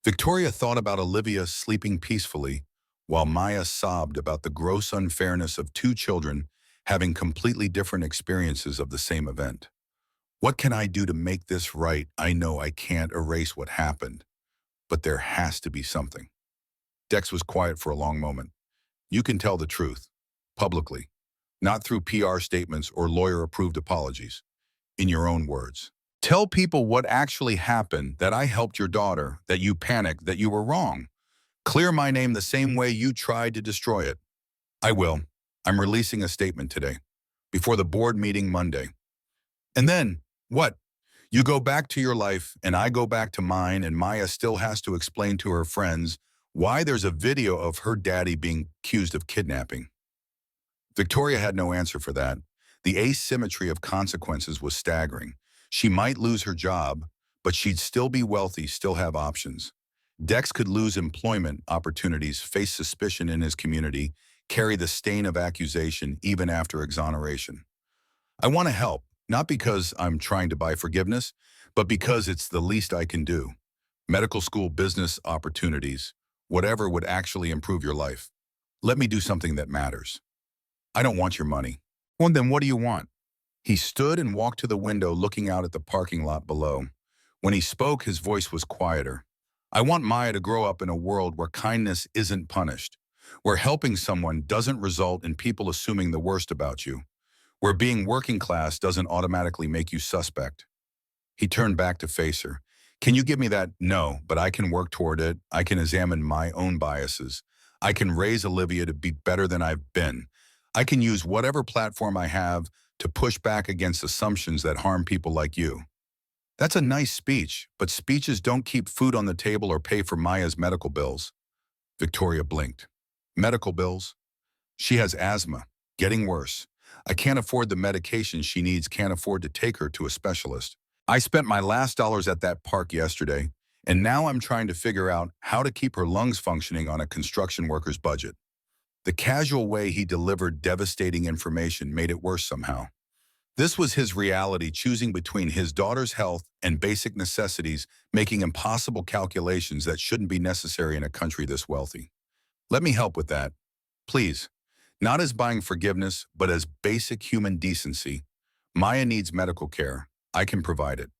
Speaker 1: Victoria thought about Olivia sleeping peacefully, while Maya sobbed about the gross unfairness of two children having completely different experiences of the same event. What can I do to make this right? I know I can't erase what happened, but there has to be something. Dex was quiet for a long moment. You can tell the truth, publicly, not through PR statements or lawyer-approved apologies. In your own words. Tell people what actually happened, that I helped your daughter, that you panicked, that you were wrong. Clear my name the same way you tried to destroy it. I will. I'm releasing a statement today, before the board meeting Monday. And then, what? You go back to your life, and I go back to mine, and Maya still has to explain to her friends why there's a video of her daddy being accused of kidnapping. Victoria had no answer for that. The asymmetry of consequences was staggering. She might lose her job, but she'd still be wealthy, still have options. Dex could lose employment opportunities, face suspicion in his community, carry the stain of accusation even after exoneration. I want to help, not because I'm trying to buy forgiveness, but because it's the least I can do. Medical school, business opportunities, whatever would actually improve your life. Let me do something that matters. I don't want your money. Well, then what do you want? He stood and walked to the window looking out at the parking lot below. When he spoke, his voice was quieter. I want Maya to grow up in a world where kindness isn't punished, where helping someone doesn't result in people assuming the worst about you, where being working class doesn't automatically make you suspect. He turned back to face her. Can you give me that? No, but I can work toward it. I can examine my own biases. I can raise Olivia to be better than I've been. I can use whatever platform I have to push back against assumptions that harm people like you. That's a nice speech, but speeches don't keep food on the table or pay for Maya's medical bills. Victoria blinked. Medical bills? She has asthma, getting worse. I can't afford the medication she needs, can't afford to take her to a specialist. I spent my last dollars at that park yesterday, and now I'm trying to figure out how to keep her lungs functioning on a construction worker's budget. The casual way he delivered devastating information made it worse somehow. This was his reality, choosing between his daughter's health and basic necessities, making impossible calculations that shouldn't be necessary in a country this wealthy. Let me help with that, please. Not as buying forgiveness, but as basic human decency. Maya needs medical care. I can provide it.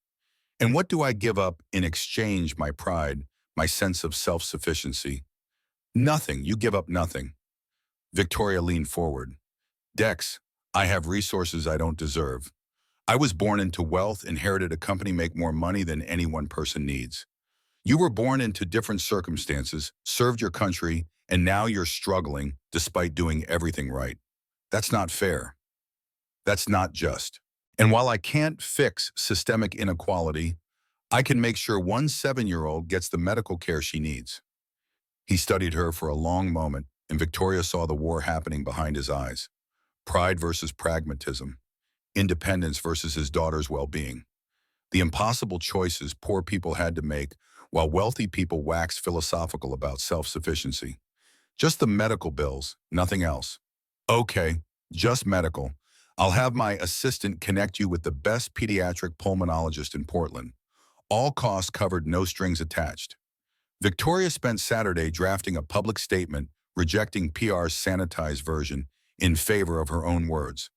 Speaker 1: And what do I give up in exchange? My pride, my sense of self-sufficiency? Nothing. You give up nothing. Victoria leaned forward. Dex, I have resources I don't deserve. I was born into wealth, inherited a company, make more money than any one person needs. You were born into different circumstances, served your country, and now you're struggling despite doing everything right. That's not fair. That's not just. And while I can't fix systemic inequality, I can make sure one 7-year-old gets the medical care she needs. He studied her for a long moment, and Victoria saw the war happening behind his eyes. Pride versus pragmatism. Independence versus his daughter's well-being. The impossible choices poor people had to make while wealthy people waxed philosophical about self-sufficiency. Just the medical bills, nothing else. Okay, just medical. I'll have my assistant connect you with the best pediatric pulmonologist in Portland. All costs covered, no strings attached. Victoria spent Saturday drafting a public statement rejecting PR's sanitized version in favor of her own words.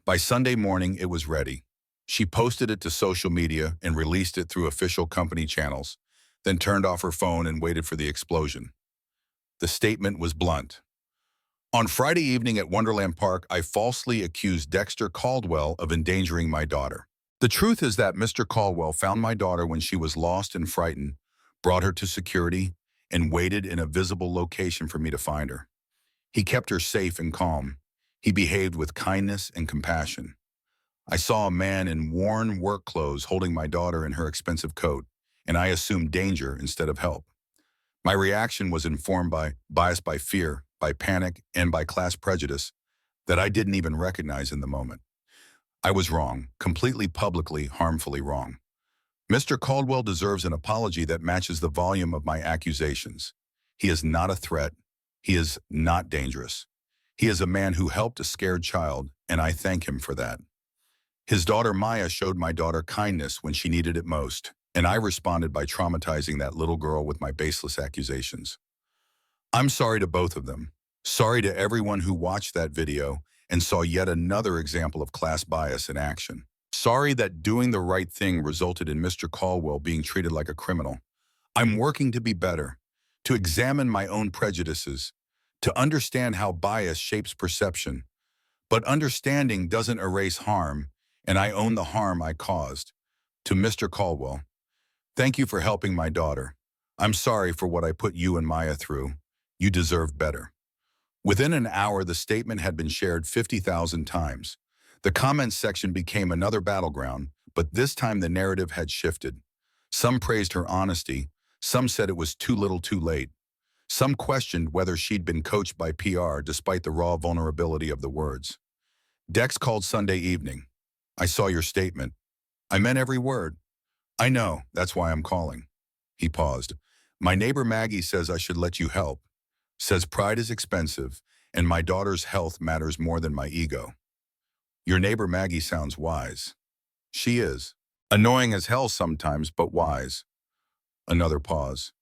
Speaker 1: By Sunday morning, it was ready. She posted it to social media and released it through official company channels, then turned off her phone and waited for the explosion. The statement was blunt. On Friday evening at Wonderland Park, I falsely accused Dexter Caldwell of endangering my daughter. The truth is that Mr. Caldwell found my daughter when she was lost and frightened, brought her to security, and waited in a visible location for me to find her. He kept her safe and calm. He behaved with kindness and compassion. I saw a man in worn work clothes holding my daughter in her expensive coat, and I assumed danger instead of help. My reaction was informed by bias, by fear, by panic, and by class prejudice that I didn't even recognize in the moment. I was wrong, completely publicly, harmfully wrong. Mr. Caldwell deserves an apology that matches the volume of my accusations. He is not a threat. He is not dangerous. He is a man who helped a scared child, and I thank him for that. His daughter Maya showed my daughter kindness when she needed it most, and I responded by traumatizing that little girl with my baseless accusations. I'm sorry to both of them. Sorry to everyone who watched that video and saw yet another example of class bias in action. Sorry that doing the right thing resulted in Mr. Caldwell being treated like a criminal. I'm working to be better, to examine my own prejudices, to understand how bias shapes perception. But understanding doesn't erase harm, and I own the harm I caused. To Mr. Caldwell, thank you for helping my daughter. I'm sorry for what I put you and Maya through. You deserve better. Within an hour, the statement had been shared 50,000 times. The comments section became another battleground, but this time the narrative had shifted. Some praised her honesty. Some said it was too little too late. Some questioned whether she'd been coached by PR despite the raw vulnerability of the words. Dex called Sunday evening. I saw your statement. I meant every word. I know, that's why I'm calling. He paused. My neighbor Maggie says I should let you help. Says pride is expensive, and my daughter's health matters more than my ego. Your neighbor Maggie sounds wise. She is. Annoying as hell sometimes, but wise. Another pause.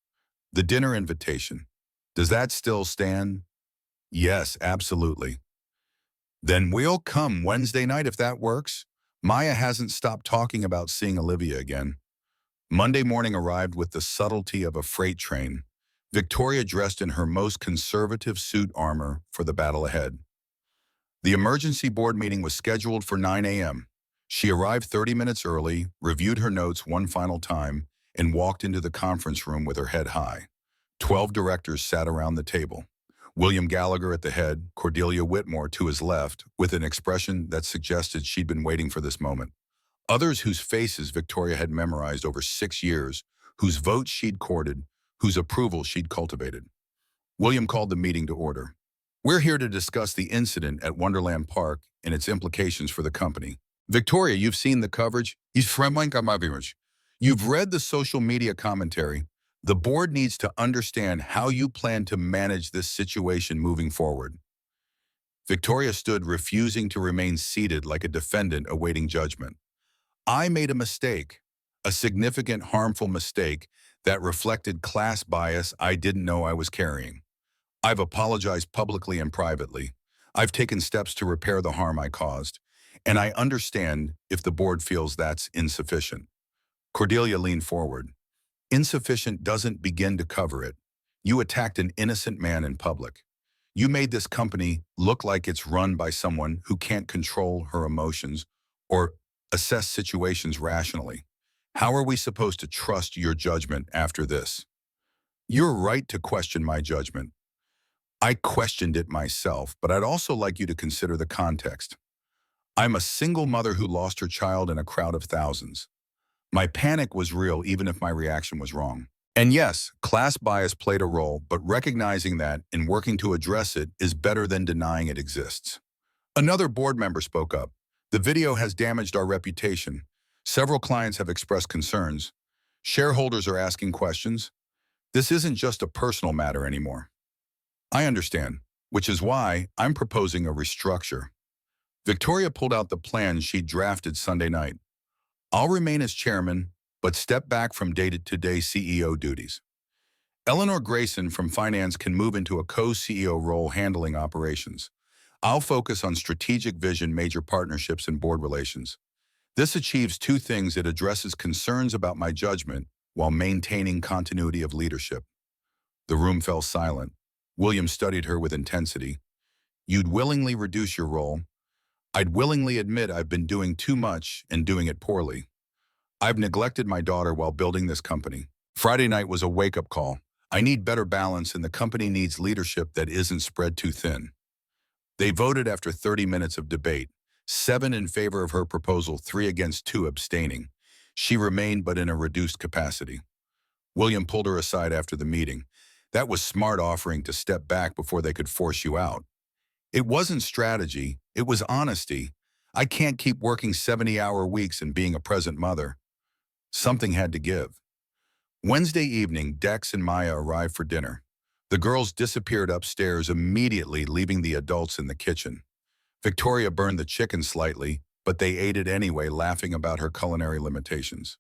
Speaker 1: The dinner invitation. Does that still stand? Yes, absolutely. Then we'll come Wednesday night if that works. Maya hasn't stopped talking about seeing Olivia again. Monday morning arrived with the subtlety of a freight train. Victoria dressed in her most conservative suit armor for the battle ahead. The emergency board meeting was scheduled for 9 a.m. She arrived 30 minutes early, reviewed her notes one final time, and walked into the conference room with her head high. 12 directors sat around the table. William Gallagher at the head, Cordelia Whitmore to his left, with an expression that suggested she'd been waiting for this moment. Others whose faces Victoria had memorized over 6 years, whose votes she'd courted, whose approval she'd cultivated. William called the meeting to order. We're here to discuss the incident at Wonderland Park and its implications for the company. Victoria, you've seen the coverage. You've read the social media commentary. The board needs to understand how you plan to manage this situation moving forward. Victoria stood, refusing to remain seated like a defendant awaiting judgment. I made a mistake, a significant, harmful mistake that reflected class bias I didn't know I was carrying. I've apologized publicly and privately. I've taken steps to repair the harm I caused, and I understand if the board feels that's insufficient. Cordelia leaned forward. Insufficient doesn't begin to cover it. You attacked an innocent man in public. You made this company look like it's run by someone who can't control her emotions or assess situations rationally. How are we supposed to trust your judgment after this? You're right to question my judgment. I questioned it myself, but I'd also like you to consider the context. I'm a single mother who lost her child in a crowd of thousands. My panic was real even if my reaction was wrong. And yes, class bias played a role, but recognizing that and working to address it is better than denying it exists. Another board member spoke up. The video has damaged our reputation. Several clients have expressed concerns. Shareholders are asking questions. This isn't just a personal matter anymore. I understand, which is why I'm proposing a restructure. Victoria pulled out the plan she'd drafted Sunday night. I'll remain as chairman, but step back from day-to-day CEO duties. Eleanor Grayson from finance can move into a co-CEO role handling operations. I'll focus on strategic vision, major partnerships, and board relations. This achieves two things. It addresses concerns about my judgment while maintaining continuity of leadership. The room fell silent. William studied her with intensity. You'd willingly reduce your role. I'd willingly admit I've been doing too much and doing it poorly. I've neglected my daughter while building this company. Friday night was a wake-up call. I need better balance, and the company needs leadership that isn't spread too thin. They voted after 30 minutes of debate, 7 in favor of her proposal, 3 against, 2 abstaining. She remained, but in a reduced capacity. William pulled her aside after the meeting. That was smart, offering to step back before they could force you out. It wasn't strategy, it was honesty. I can't keep working 70-hour weeks and being a present mother. Something had to give. Wednesday evening, Dex and Maya arrived for dinner. The girls disappeared upstairs immediately, leaving the adults in the kitchen. Victoria burned the chicken slightly, but they ate it anyway, laughing about her culinary limitations.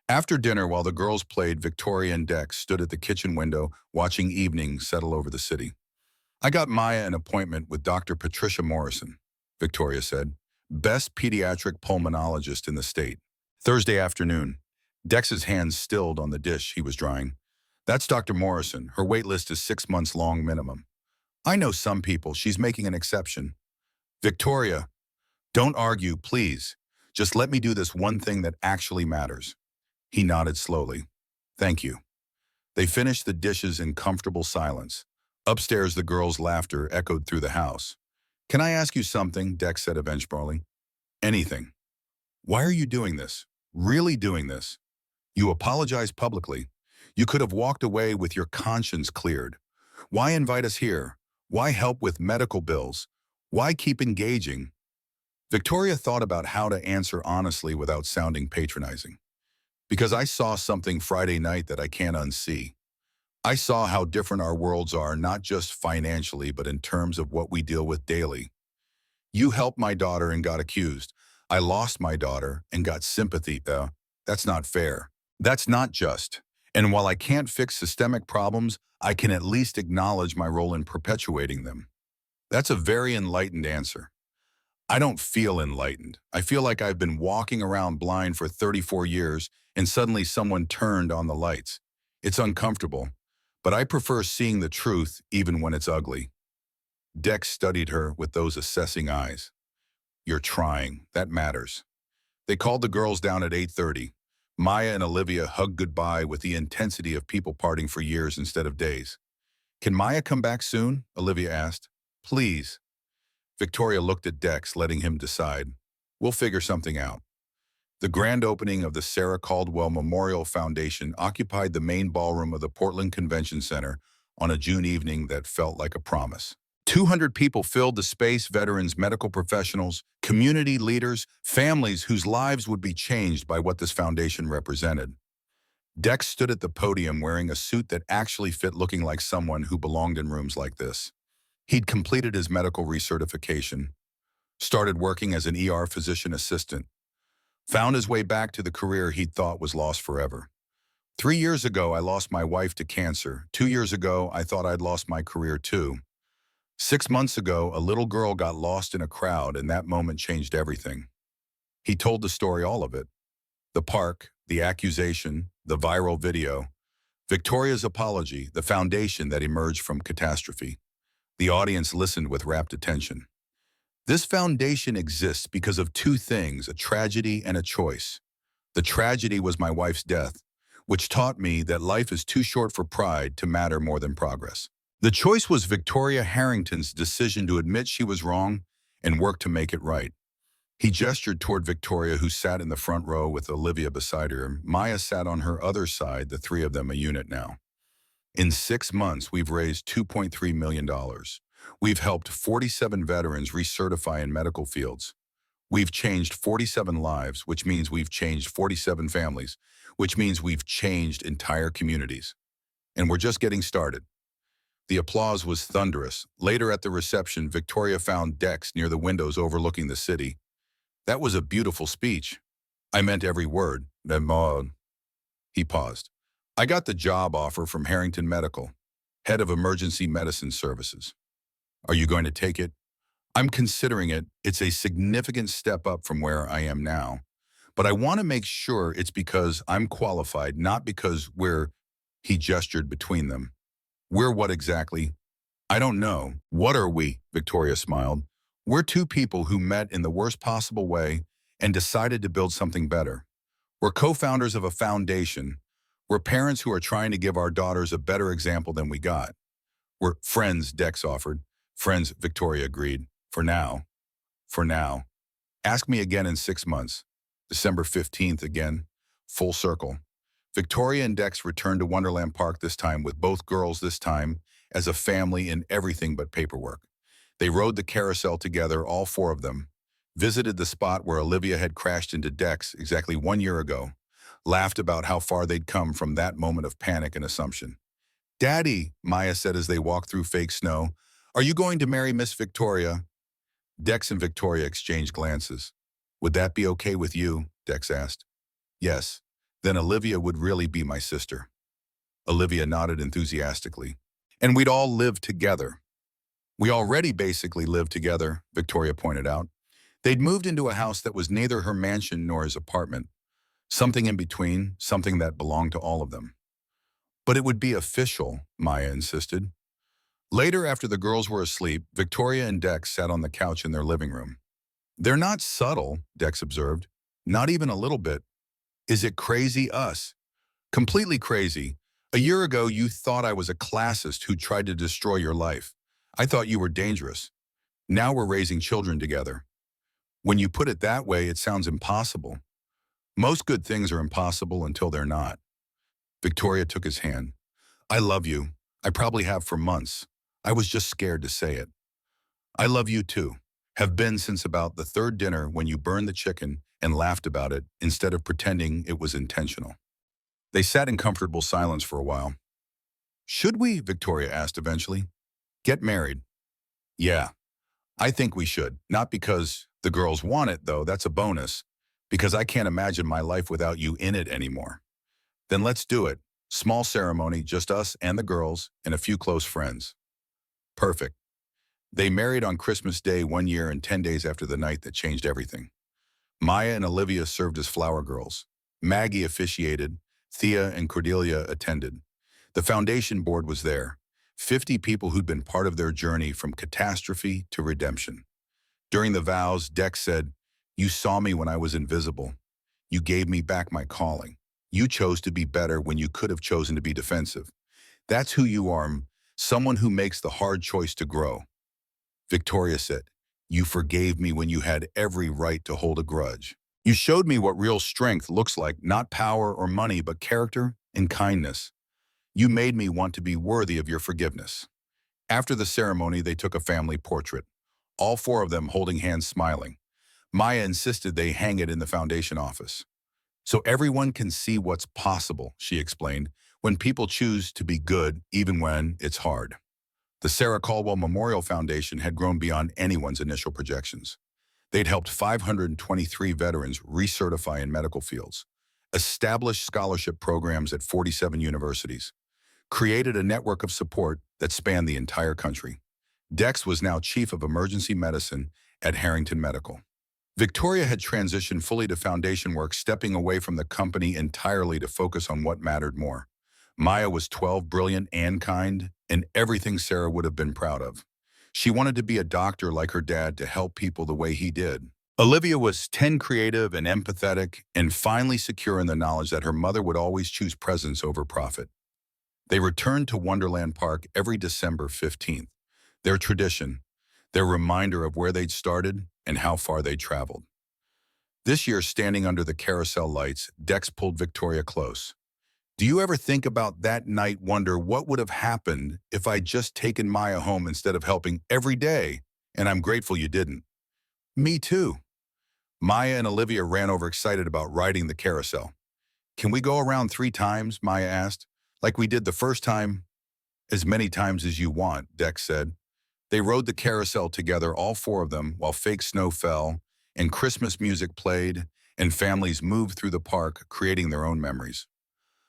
Speaker 1: After dinner, while the girls played, Victoria and Dex stood at the kitchen window watching evening settle over the city. I got Maya an appointment with Dr. Patricia Morrison, Victoria said, best pediatric pulmonologist in the state. Thursday afternoon, Dex's hands stilled on the dish he was drying. That's Dr. Morrison. Her wait list is 6 months long minimum. I know some people. She's making an exception. Victoria, don't argue, please. Just let me do this one thing that actually matters. He nodded slowly. Thank you. They finished the dishes in comfortable silence. Upstairs, the girls' laughter echoed through the house. Can I ask you something? Dex said eventually. Anything. Why are you doing this? Really doing this? You apologized publicly. You could have walked away with your conscience cleared. Why invite us here? Why help with medical bills? Why keep engaging? Victoria thought about how to answer honestly without sounding patronizing. Because I saw something Friday night that I can't unsee. I saw how different our worlds are, not just financially, but in terms of what we deal with daily. You helped my daughter and got accused. I lost my daughter and got sympathy. That's not fair. That's not just. And while I can't fix systemic problems, I can at least acknowledge my role in perpetuating them. That's a very enlightened answer. I don't feel enlightened. I feel like I've been walking around blind for 34 years and suddenly someone turned on the lights. It's uncomfortable, but I prefer seeing the truth even when it's ugly. Dex studied her with those assessing eyes. You're trying. That matters. They called the girls down at 8:30. Maya and Olivia hugged goodbye with the intensity of people parting for years instead of days. Can Maya come back soon? Olivia asked. Please. Victoria looked at Dex, letting him decide. We'll figure something out. The grand opening of the Sarah Caldwell Memorial Foundation occupied the main ballroom of the Portland Convention Center on a June evening that felt like a promise. 200 people filled the space, veterans, medical professionals, community leaders, families whose lives would be changed by what this foundation represented. Dex stood at the podium wearing a suit that actually fit, looking like someone who belonged in rooms like this. He'd completed his medical recertification, started working as an ER physician assistant, found his way back to the career he'd thought was lost forever. 3 years ago, I lost my wife to cancer. 2 years ago, I thought I'd lost my career too. 6 months ago, a little girl got lost in a crowd, and that moment changed everything. He told the story, all of it. The park, the accusation, the viral video, Victoria's apology, the foundation that emerged from catastrophe. The audience listened with rapt attention. This foundation exists because of two things, a tragedy and a choice. The tragedy was my wife's death, which taught me that life is too short for pride to matter more than progress. The choice was Victoria Harrington's decision to admit she was wrong and work to make it right. He gestured toward Victoria, who sat in the front row with Olivia beside her. Maya sat on her other side, the three of them a unit now. In 6 months, we've raised $2.3 million. We've helped 47 veterans recertify in medical fields. We've changed 47 lives, which means we've changed 47 families, which means we've changed entire communities. And we're just getting started. The applause was thunderous. Later at the reception, Victoria found Dex near the windows overlooking the city. That was a beautiful speech. I meant every word. He paused. I got the job offer from Harrington Medical, head of emergency medicine services. Are you going to take it? I'm considering it. It's a significant step up from where I am now. But I want to make sure it's because I'm qualified, not because he gestured between them. We're what exactly? I don't know. What are we? Victoria smiled. We're two people who met in the worst possible way and decided to build something better. We're co-founders of a foundation. We're parents who are trying to give our daughters a better example than we got. We're friends, Dex offered. Friends, Victoria agreed. For now. For now. Ask me again in 6 months. December 15th again. Full circle. Victoria and Dex returned to Wonderland Park this time with both girls this time as a family in everything but paperwork. They rode the carousel together, all four of them, visited the spot where Olivia had crashed into Dex exactly 1 year ago, laughed about how far they'd come from that moment of panic and assumption. Daddy, Maya said as they walked through fake snow, are you going to marry Miss Victoria? Dex and Victoria exchanged glances. Would that be okay with you? Dex asked. Yes. Then Olivia would really be my sister. Olivia nodded enthusiastically. And we'd all live together. We already basically lived together, Victoria pointed out. They'd moved into a house that was neither her mansion nor his apartment. Something in between, something that belonged to all of them. But it would be official, Maya insisted. Later, after the girls were asleep, Victoria and Dex sat on the couch in their living room. They're not subtle, Dex observed. Not even a little bit. Is it crazy us? Completely crazy. A year ago, you thought I was a classist who tried to destroy your life. I thought you were dangerous. Now we're raising children together. When you put it that way, it sounds impossible. Most good things are impossible until they're not. Victoria took his hand. I love you. I probably have for months. I was just scared to say it. I love you too. Have been since about the third dinner when you burned the chicken and laughed about it instead of pretending it was intentional. They sat in comfortable silence for a while. Should we, Victoria asked eventually, get married? Yeah, I think we should. Not because the girls want it, though, that's a bonus. Because I can't imagine my life without you in it anymore. Then let's do it. Small ceremony, just us and the girls and a few close friends. Perfect. They married on Christmas Day 1 year and 10 days after the night that changed everything. Maya and Olivia served as flower girls. Maggie officiated. Thea and Cordelia attended. The foundation board was there. 50 people who'd been part of their journey from catastrophe to redemption. During the vows, Dex said, "You saw me when I was invisible. You gave me back my calling. You chose to be better when you could have chosen to be defensive. That's who you are, someone who makes the hard choice to grow." Victoria said, "You forgave me when you had every right to hold a grudge. You showed me what real strength looks like, not power or money, but character and kindness. You made me want to be worthy of your forgiveness." After the ceremony, they took a family portrait, all four of them holding hands smiling. Maya insisted they hang it in the foundation office. "So everyone can see what's possible," she explained, "when people choose to be good even when it's hard." The Sarah Caldwell Memorial Foundation had grown beyond anyone's initial projections. They'd helped 523 veterans recertify in medical fields, established scholarship programs at 47 universities, created a network of support that spanned the entire country. Dex was now chief of emergency medicine at Harrington Medical. Victoria had transitioned fully to foundation work, stepping away from the company entirely to focus on what mattered more. Maya was 12, brilliant and kind, and everything Sarah would have been proud of. She wanted to be a doctor like her dad to help people the way he did. Olivia was 10, creative and empathetic, and finally secure in the knowledge that her mother would always choose presence over profit. They returned to Wonderland Park every December 15th, their tradition, their reminder of where they'd started and how far they'd traveled. This year, standing under the carousel lights, Dex pulled Victoria close. "Do you ever think about that night, wonder what would have happened if I'd just taken Maya home instead of helping every day? And I'm grateful you didn't." "Me too." Maya and Olivia ran over excited about riding the carousel. "Can we go around 3 times?" Maya asked. "Like we did the first time?" "As many times as you want," Dex said. They rode the carousel together, all four of them, while fake snow fell and Christmas music played and families moved through the park, creating their own memories.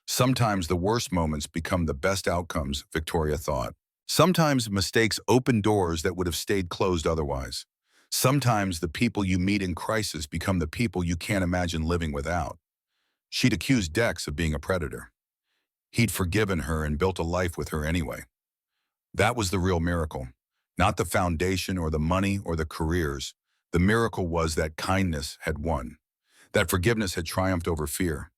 Speaker 1: Sometimes the worst moments become the best outcomes, Victoria thought. Sometimes mistakes open doors that would have stayed closed otherwise. Sometimes the people you meet in crisis become the people you can't imagine living without. She'd accused Dex of being a predator. He'd forgiven her and built a life with her anyway. That was the real miracle. Not the foundation or the money or the careers. The miracle was that kindness had won. That forgiveness had triumphed over fear.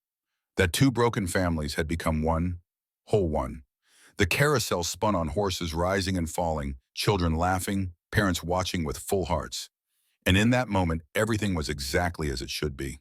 Speaker 1: That 2 broken families had become one, whole one. The carousel spun on horses rising and falling, children laughing, parents watching with full hearts. And in that moment, everything was exactly as it should be.